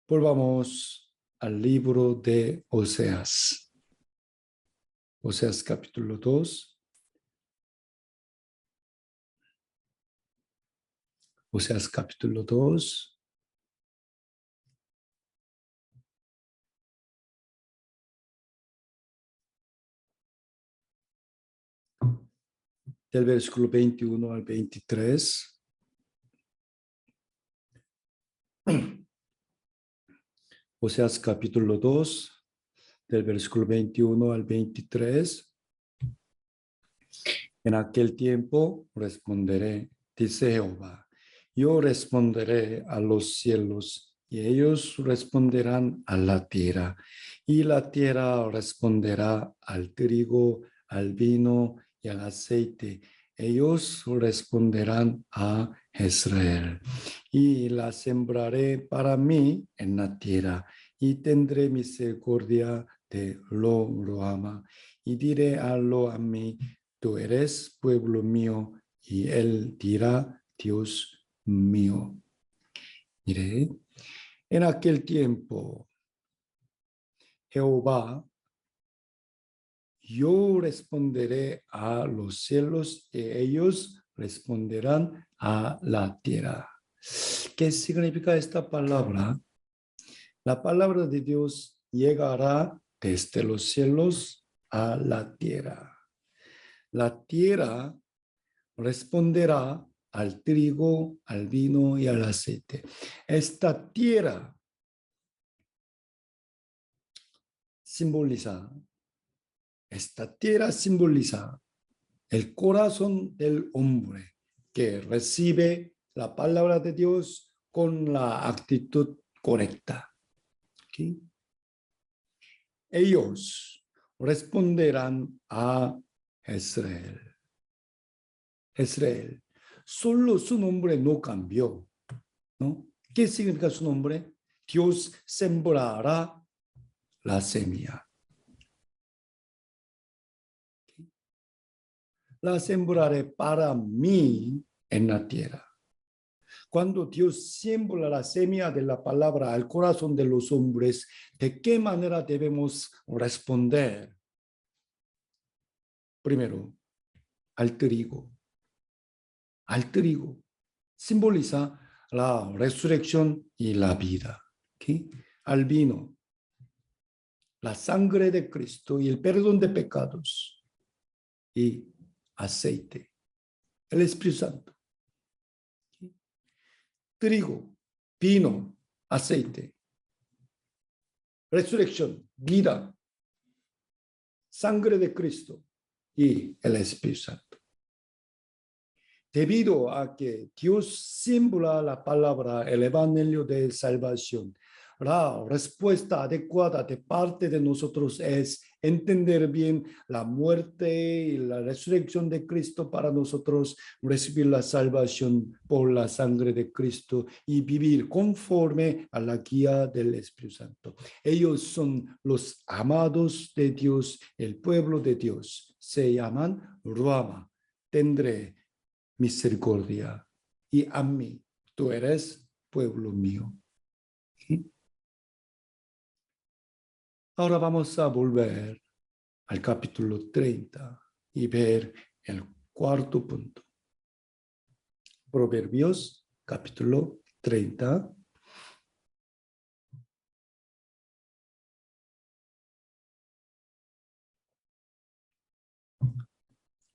Volvamos al libro de Oseas. Oseas capítulo 2. Oseas capítulo 2. Del versículo 21 al 23. Oseas capítulo 2, del versículo 21 al 23. En aquel tiempo responderé, dice Jehová, yo responderé a los cielos y ellos responderán a la tierra y la tierra responderá al trigo, al vino y al aceite. Ellos responderán a Israel y la sembraré para mí en la tierra y tendré misericordia de lo ama y diré a lo a mí, tú eres pueblo mío, y él dirá, Dios mío. Mire, en aquel tiempo, Jehová, yo responderé a los cielos y ellos responderán a la tierra. ¿Qué significa esta palabra? La palabra de Dios llegará desde los cielos a la tierra. La tierra responderá al trigo, al vino y al aceite. Esta tierra simboliza, esta tierra simboliza el corazón del hombre que recibe la palabra de Dios con la actitud correcta. ¿Okay? Ellos responderán a Israel. Israel. Solo su nombre no cambió, ¿no? ¿Qué significa su nombre? Dios sembrará la semilla. La sembraré para mí en la tierra. Cuando Dios siembra la semilla de la palabra al corazón de los hombres, ¿de qué manera debemos responder? Primero, al trigo. Al trigo simboliza la resurrección y la vida. ¿Okay? Al vino, la sangre de Cristo y el perdón de pecados. Y aceite, el Espíritu Santo. ¿Okay? Trigo, vino, aceite. Resurrección, vida, sangre de Cristo y el Espíritu Santo. Debido a que Dios simbra la palabra, el evangelio de salvación, la respuesta adecuada de parte de nosotros es entender bien la muerte y la resurrección de Cristo para nosotros, recibir la salvación por la sangre de Cristo y vivir conforme a la guía del Espíritu Santo. Ellos son los amados de Dios, el pueblo de Dios. Se llaman Ruama. Tendré misericordia y a mí, tú eres pueblo mío. ¿Sí? Ahora vamos a volver al capítulo 30 y ver el cuarto punto. Proverbios capítulo 30.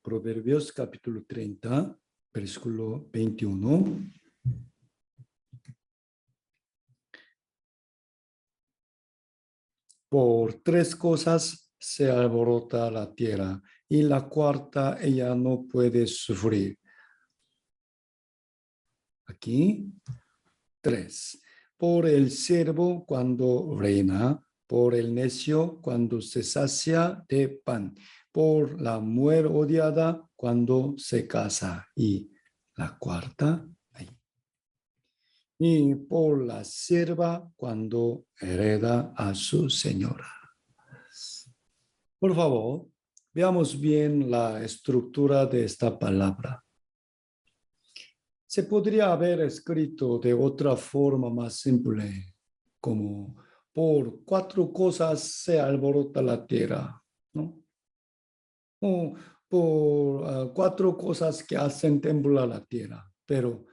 Proverbios capítulo 30, versículo 21. Por tres cosas se alborota la tierra y la cuarta ella no puede sufrir. Aquí, tres. Por el siervo cuando reina, por el necio cuando se sacia de pan, por la mujer odiada cuando se casa. Y la cuarta, ahí. Y por la sierva cuando hereda a su señora. Por favor, veamos bien la estructura de esta palabra. Se podría haber escrito de otra forma más simple, como por cuatro cosas se alborota la tierra, ¿no? O por cuatro cosas que hacen temblar la tierra, pero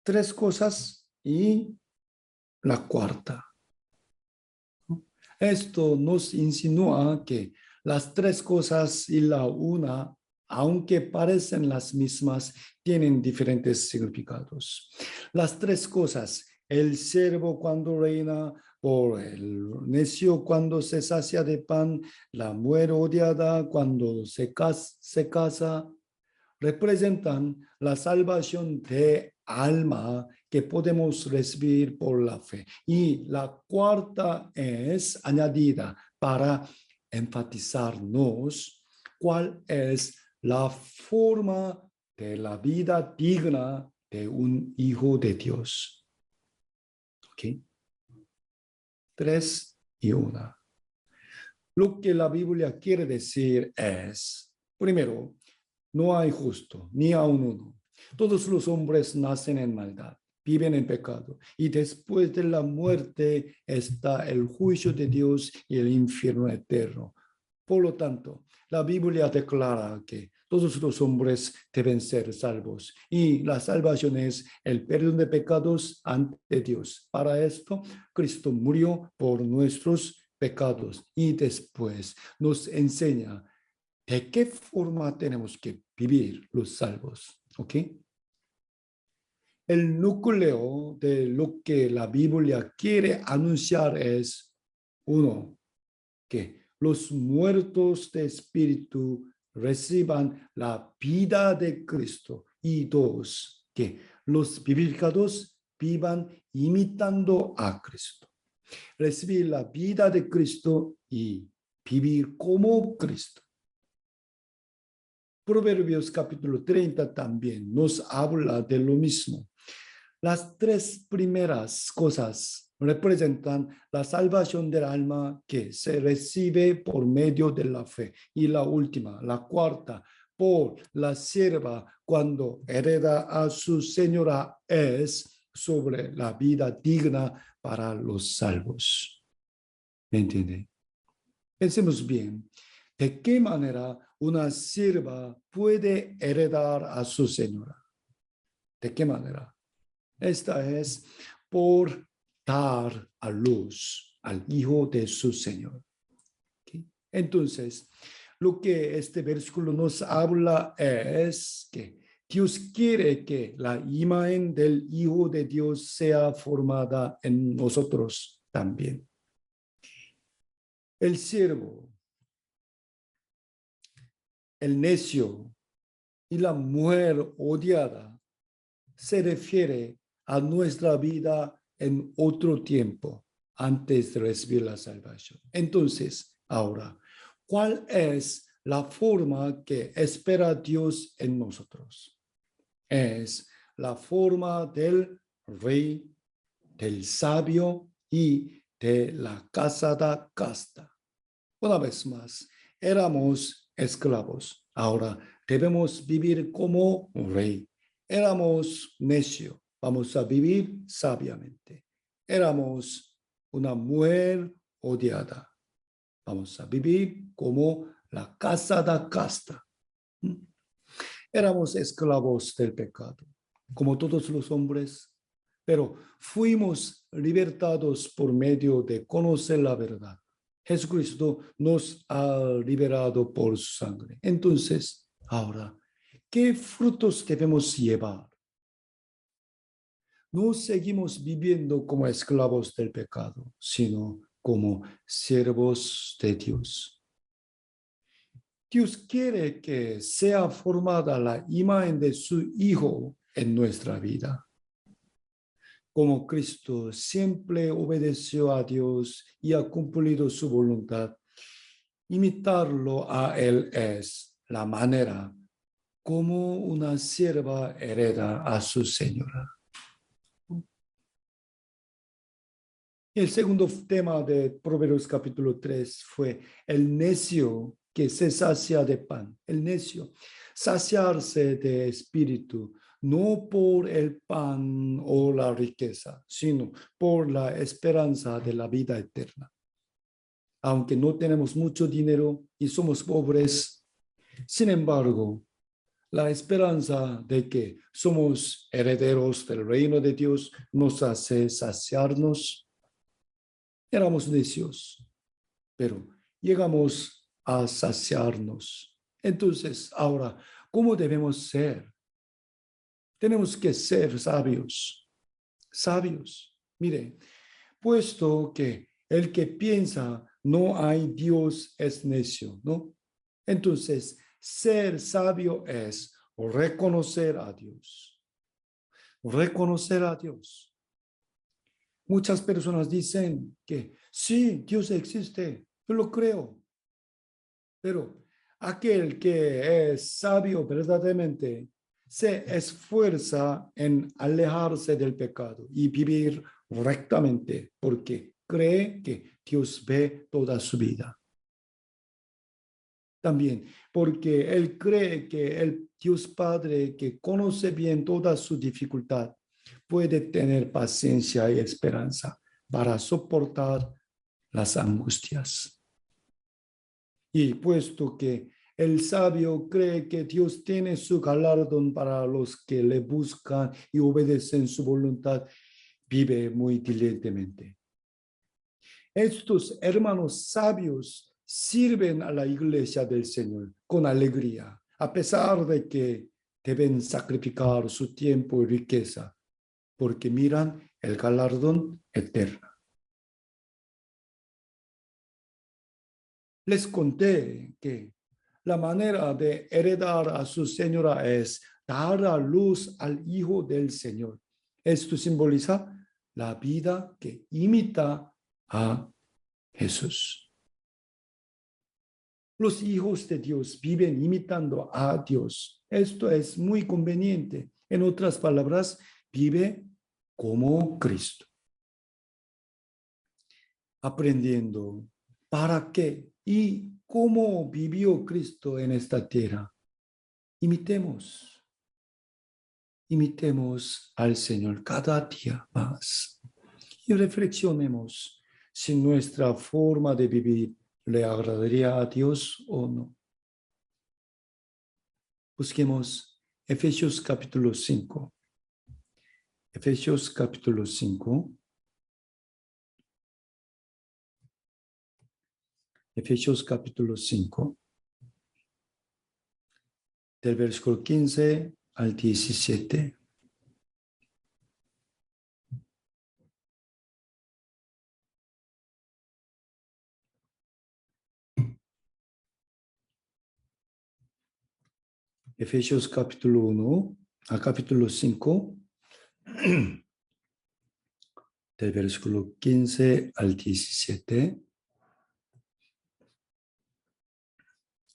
tres cosas y la cuarta, ¿no? Esto nos insinúa que las tres cosas y la una, aunque parecen las mismas, tienen diferentes significados. Las tres cosas, el siervo cuando reina, por el necio cuando se sacia de pan, la mujer odiada cuando se casa, representan la salvación de alma que podemos recibir por la fe. Y la cuarta es añadida para enfatizarnos cuál es la forma de la vida digna de un hijo de Dios. ¿Ok? Tres y una. Lo que la Biblia quiere decir es, primero, no hay justo, ni aun uno. Todos los hombres nacen en maldad, viven en pecado, y después de la muerte está el juicio de Dios y el infierno eterno. Por lo tanto, la Biblia declara que todos los hombres deben ser salvos y la salvación es el perdón de pecados ante Dios. Para esto, Cristo murió por nuestros pecados y después nos enseña de qué forma tenemos que vivir los salvos. ¿Ok? El núcleo de lo que la Biblia quiere anunciar es, uno, que los muertos de espíritu reciban la vida de Cristo. Y dos, que los vivificados vivan imitando a Cristo. Recibir la vida de Cristo y vivir como Cristo. Proverbios capítulo 30 también nos habla de lo mismo. Las tres primeras cosas representan la salvación del alma que se recibe por medio de la fe. Y la última, la cuarta, por la sierva cuando hereda a su señora, es sobre la vida digna para los salvos. ¿Me entiende? Pensemos bien. ¿De qué manera una sierva puede heredar a su señora? ¿De qué manera? Esta es por dar a luz al hijo de su señor. ¿Okay? Entonces, lo que este versículo nos habla es que Dios quiere que la imagen del hijo de Dios sea formada en nosotros también. El siervo, el necio y la mujer odiada se refiere a nuestra vida en otro tiempo antes de recibir la salvación. Entonces, ahora, ¿cuál es la forma que espera Dios en nosotros? Es la forma del rey, del sabio y de la casada casta. Una vez más, éramos esclavos. Ahora debemos vivir como un rey. Éramos necio. Vamos a vivir sabiamente. Éramos una mujer odiada. Vamos a vivir como la casa da casta. Éramos esclavos del pecado, como todos los hombres, pero fuimos libertados por medio de conocer la verdad. Jesucristo nos ha liberado por su sangre. Entonces, ahora, ¿qué frutos debemos llevar? No seguimos viviendo como esclavos del pecado, sino como siervos de Dios. Dios quiere que sea formada la imagen de su Hijo en nuestra vida. Como Cristo siempre obedeció a Dios y ha cumplido su voluntad, imitarlo a Él es la manera como una sierva hereda a su señora. El segundo tema de Proverbios capítulo 3 fue el necio que se sacia de pan. El necio, saciarse de espíritu, no por el pan o la riqueza, sino por la esperanza de la vida eterna. Aunque no tenemos mucho dinero y somos pobres, sin embargo, la esperanza de que somos herederos del reino de Dios nos hace saciarnos. Éramos necios, pero llegamos a saciarnos. Entonces, ahora, ¿cómo debemos ser? Tenemos que ser sabios, sabios. Mire, puesto que el que piensa no hay Dios es necio, ¿no? Entonces, ser sabio es reconocer a Dios. Reconocer a Dios. Muchas personas dicen que sí, Dios existe, yo lo creo, pero aquel que es sabio verdaderamente se esfuerza en alejarse del pecado y vivir rectamente porque cree que Dios ve toda su vida. También porque él cree que el Dios Padre que conoce bien toda su dificultad puede tener paciencia y esperanza para soportar las angustias. Y puesto que el sabio cree que Dios tiene su galardón para los que le buscan y obedecen su voluntad, vive muy diligentemente. Estos hermanos sabios sirven a la iglesia del Señor con alegría, a pesar de que deben sacrificar su tiempo y riqueza, porque miran el galardón eterno. Les conté que la manera de heredar a su señora es dar a luz al Hijo del Señor. Esto simboliza la vida que imita a Jesús. Los hijos de Dios viven imitando a Dios. Esto es muy conveniente. En otras palabras, vive como Cristo. Aprendiendo para qué y cómo vivió Cristo en esta tierra. Imitemos al Señor cada día más y reflexionemos si nuestra forma de vivir le agradaría a Dios o no. Busquemos Efesios capítulo 5. Efesios capítulo 5. Efesios capítulo 5. Del versículo 15 al 17. Efesios capítulo 1 a capítulo 5, del versículo 15 al 17.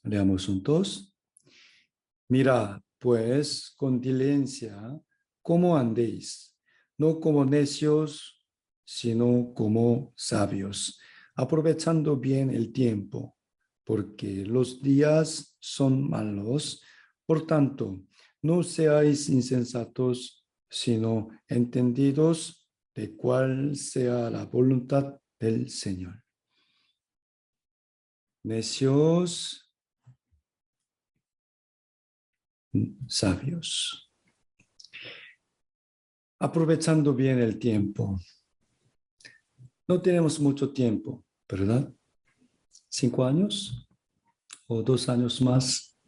Leamos juntos. Mirad, pues, con diligencia, cómo andéis, no como necios, sino como sabios, aprovechando bien el tiempo, porque los días son malos. Por tanto, no seáis insensatos, sino entendidos de cuál sea la voluntad del Señor. Necios sabios. Aprovechando bien el tiempo. No tenemos mucho tiempo, ¿verdad? 5 años o 2 años más.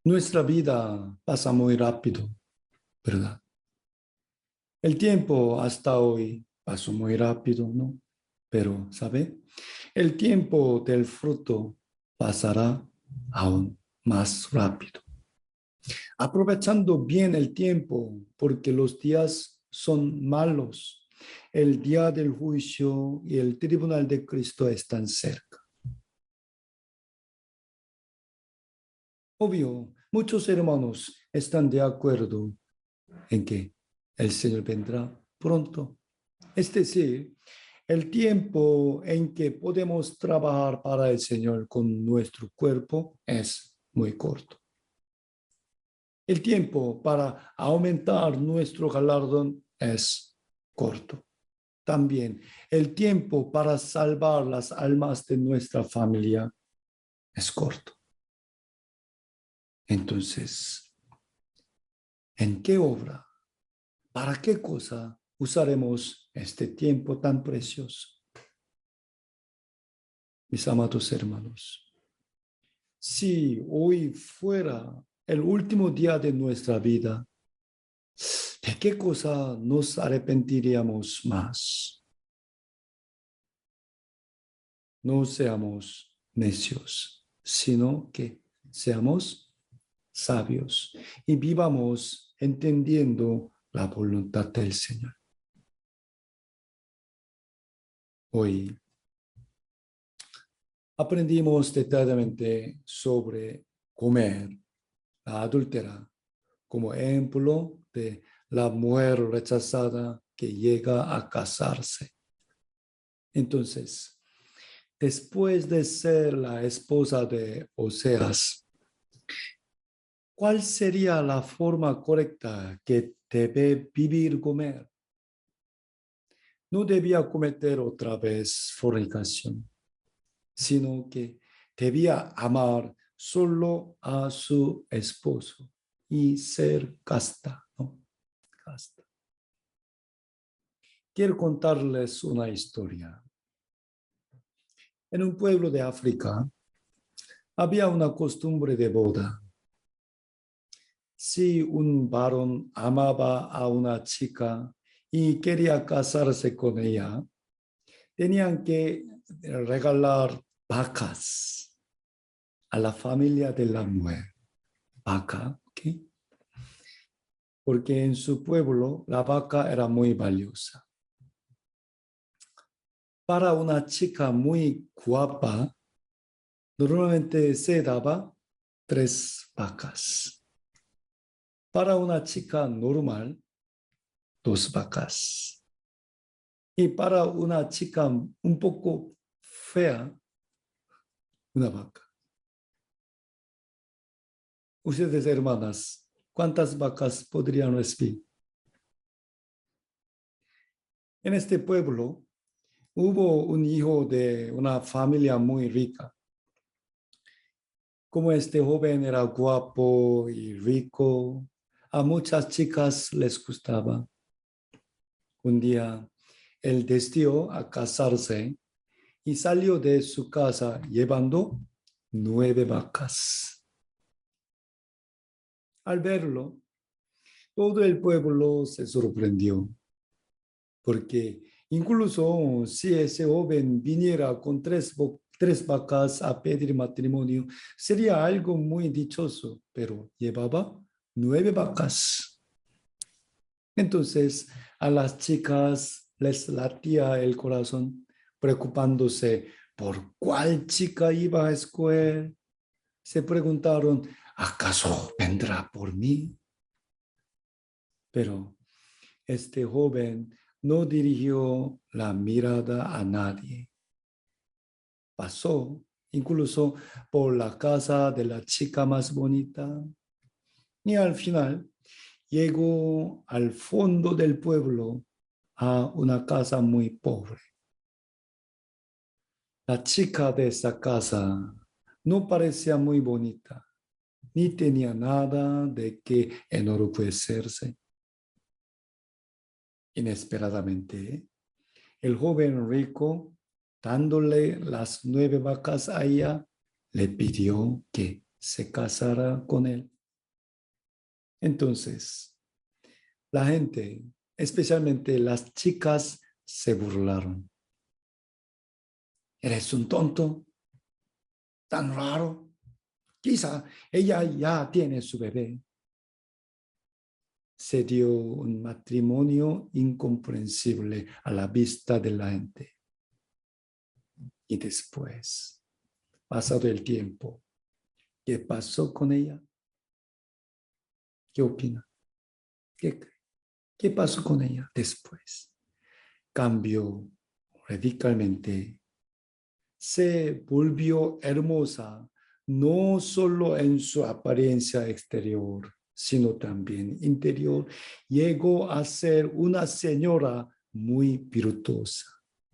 Nuestra vida pasa muy rápido, ¿verdad? El tiempo hasta hoy pasó muy rápido, ¿no? Pero, ¿sabe? El tiempo del fruto pasará aún más rápido. Aprovechando bien el tiempo, porque los días son malos. El día del juicio y el tribunal de Cristo están cerca. Obvio, muchos hermanos están de acuerdo en que el Señor vendrá pronto. Es decir, el tiempo en que podemos trabajar para el Señor con nuestro cuerpo es muy corto. El tiempo para aumentar nuestro galardón es corto. También el tiempo para salvar las almas de nuestra familia es corto. Entonces, ¿en qué obra? ¿Para qué cosa usaremos este tiempo tan precioso? Mis amados hermanos, si hoy fuera el último día de nuestra vida, ¿de qué cosa nos arrepentiríamos más? No seamos necios, sino que seamos sabios y vivamos entendiendo la voluntad del Señor. Hoy aprendimos detalladamente sobre comer la adúltera como ejemplo de la mujer rechazada que llega a casarse. Entonces, después de ser la esposa de Oseas, ¿cuál sería la forma correcta que debe vivir Gomer? No debía cometer otra vez fornicación, sino que debía amar solo a su esposo y ser casta, ¿no? Casta. Quiero contarles una historia. En un pueblo de África había una costumbre de boda. Si un varón amaba a una chica y quería casarse con ella, tenían que regalar vacas a la familia de la mujer. Vaca, ¿ok? Porque en su pueblo la vaca era muy valiosa. Para una chica muy guapa, normalmente se daba 3 vacas. Para una chica normal, 2 vacas. Y para una chica un poco fea, una vaca. Ustedes, hermanas, ¿cuántas vacas podrían recibir? En este pueblo hubo un hijo de una familia muy rica. Como este joven era guapo y rico, a muchas chicas les gustaba. Un día, él decidió a casarse y salió de su casa llevando 9 vacas. Al verlo, todo el pueblo se sorprendió, porque incluso si ese joven viniera con 3 vacas a pedir matrimonio, sería algo muy dichoso, pero llevaba 9 vacas. Entonces, a las chicas les latía el corazón, preocupándose por cuál chica iba a escoger. Se preguntaron, ¿acaso vendrá por mí? Pero este joven no dirigió la mirada a nadie. Pasó incluso por la casa de la chica más bonita y al final llegó al fondo del pueblo a una casa muy pobre. La chica de esa casa no parecía muy bonita, ni tenía nada de qué enorgullecerse. Inesperadamente, el joven rico, dándole las 9 vacas a ella, le pidió que se casara con él. Entonces, la gente, especialmente las chicas, se burlaron. ¿Eres un tonto? ¿Tan raro? Quizá ella ya tiene su bebé. Se dio un matrimonio incomprensible a la vista de la gente. Y después, pasado el tiempo, ¿qué pasó con ella? ¿Qué opina? ¿Qué pasó con ella después? Cambió radicalmente. Se volvió hermosa, no solo en su apariencia exterior, sino también interior. Llegó a ser una señora muy virtuosa.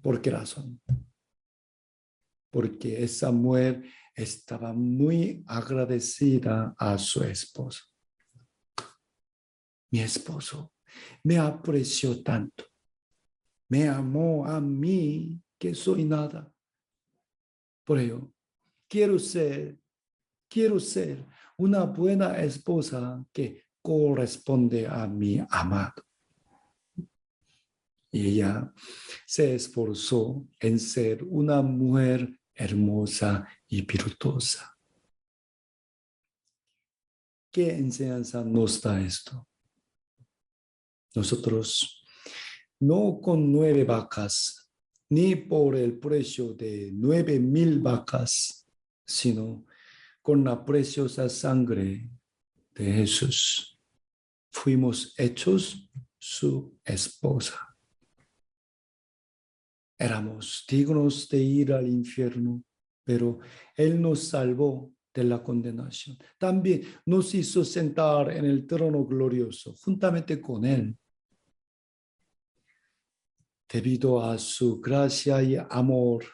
¿Por qué razón? Porque esa mujer estaba muy agradecida a su esposo. Mi esposo me apreció tanto, me amó a mí que soy nada. Por ello, quiero ser una buena esposa que corresponde a mi amado. Y ella se esforzó en ser una mujer hermosa y virtuosa. ¿Qué enseñanza nos da esto? Nosotros, no con 9 vacas, ni por el precio de 9,000 vacas, sino con la preciosa sangre de Jesús, fuimos hechos su esposa. Éramos dignos de ir al infierno, pero Él nos salvó de la condenación. También nos hizo sentar en el trono glorioso, juntamente con Él. Debido a su gracia y amor,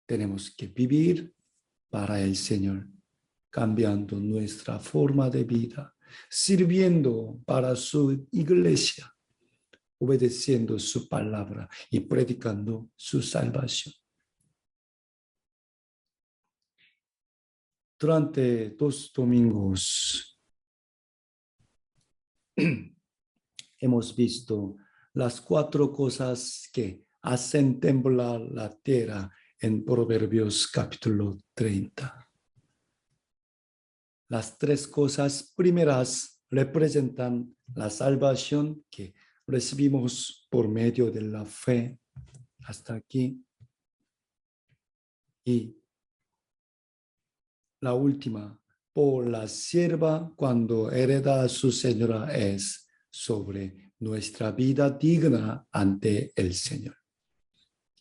tenemos que vivir para el Señor, cambiando nuestra forma de vida, sirviendo para su iglesia, obedeciendo su palabra y predicando su salvación. Durante 2 domingos hemos visto las 4 cosas que hacen temblar la tierra en Proverbios capítulo 30. Las 3 cosas primeras representan la salvación que recibimos por medio de la fe hasta aquí. Y la última, por la sierva cuando hereda a su señora, es sobre nuestra vida digna ante el Señor.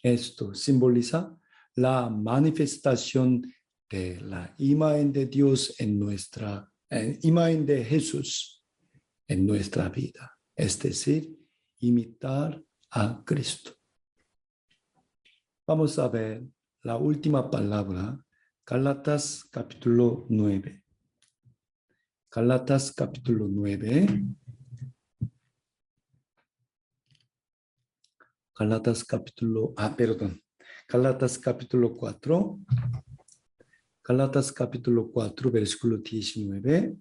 Esto simboliza la manifestación de la imagen de Dios en nuestra imagen de Jesús en nuestra vida, es decir, imitar a Cristo. Vamos a ver la última palabra, Gálatas capítulo 9. Gálatas capítulo 9. Gálatas capítulo 4. Gálatas capítulo 4, versículo 19.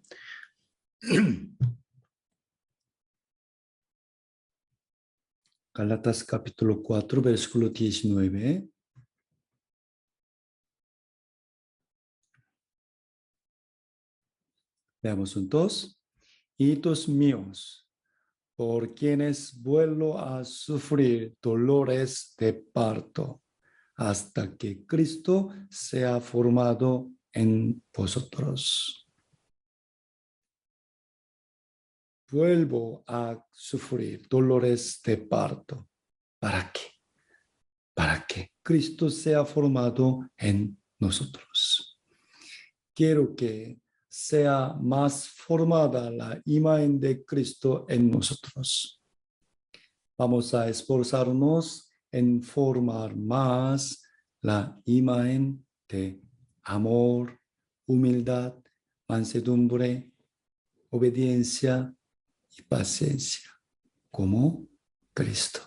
Gálatas capítulo 4, versículo 19. Veamos juntos. Hijitos míos, por quienes vuelvo a sufrir dolores de parto, hasta que Cristo sea formado en vosotros. Vuelvo a sufrir dolores de parto. ¿Para qué? Para que Cristo sea formado en nosotros. Quiero que sea más formada la imagen de Cristo en nosotros. Vamos a esforzarnos en formar más la imagen de amor, humildad mansedumbre, obediencia y paciencia, como Cristo.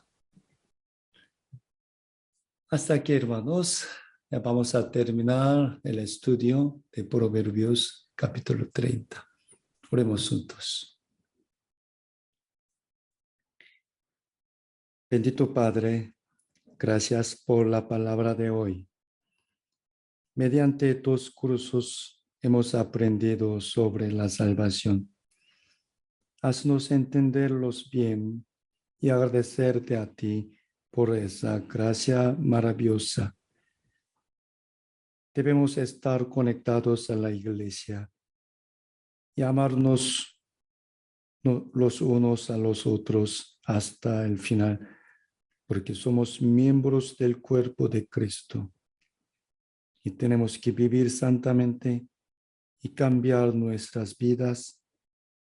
Hasta aquí, hermanos. Ya vamos a terminar el estudio de Proverbios capítulo 30. Oremos juntos. Bendito Padre, gracias por la palabra de hoy. Mediante tus cursos hemos aprendido sobre la salvación. Haznos entenderlos bien y agradecerte a ti por esa gracia maravillosa. Debemos estar conectados a la iglesia y amarnos los unos a los otros hasta el final, porque somos miembros del cuerpo de Cristo y tenemos que vivir santamente y cambiar nuestras vidas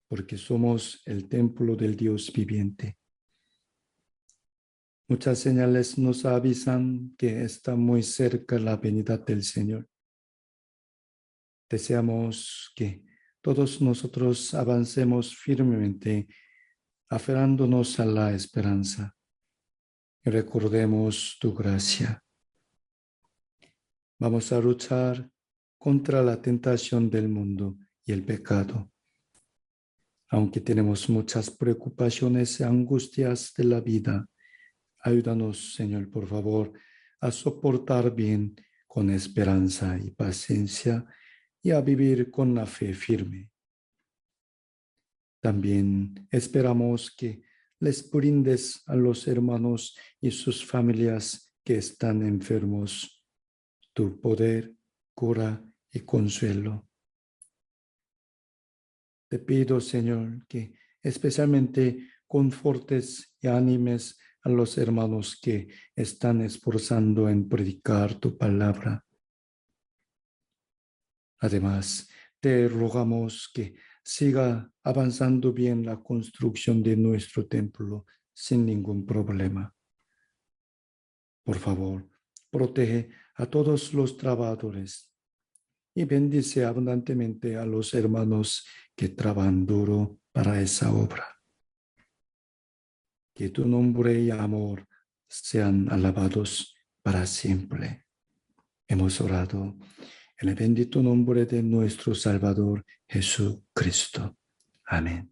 porque somos el templo del Dios viviente. Muchas señales nos avisan que está muy cerca la venida del Señor. Deseamos que todos nosotros avancemos firmemente, aferrándonos a la esperanza y recordemos tu gracia. Vamos a luchar contra la tentación del mundo y el pecado. Aunque tenemos muchas preocupaciones y angustias de la vida, ayúdanos, Señor, por favor, a soportar bien con esperanza y paciencia y a vivir con la fe firme. También esperamos que les brindes a los hermanos y sus familias que están enfermos tu poder, cura y consuelo. Te pido, Señor, que especialmente confortes y animes a los hermanos que están esforzando en predicar tu palabra. Además, te rogamos que siga avanzando bien la construcción de nuestro templo sin ningún problema. Por favor, protege a todos los trabajadores y bendice abundantemente a los hermanos que trabajan duro para esa obra. Que tu nombre y amor sean alabados para siempre. Hemos orado en el bendito nombre de nuestro Salvador Jesucristo. Amén.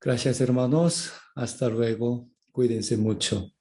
Gracias, hermanos. Hasta luego. Cuídense mucho.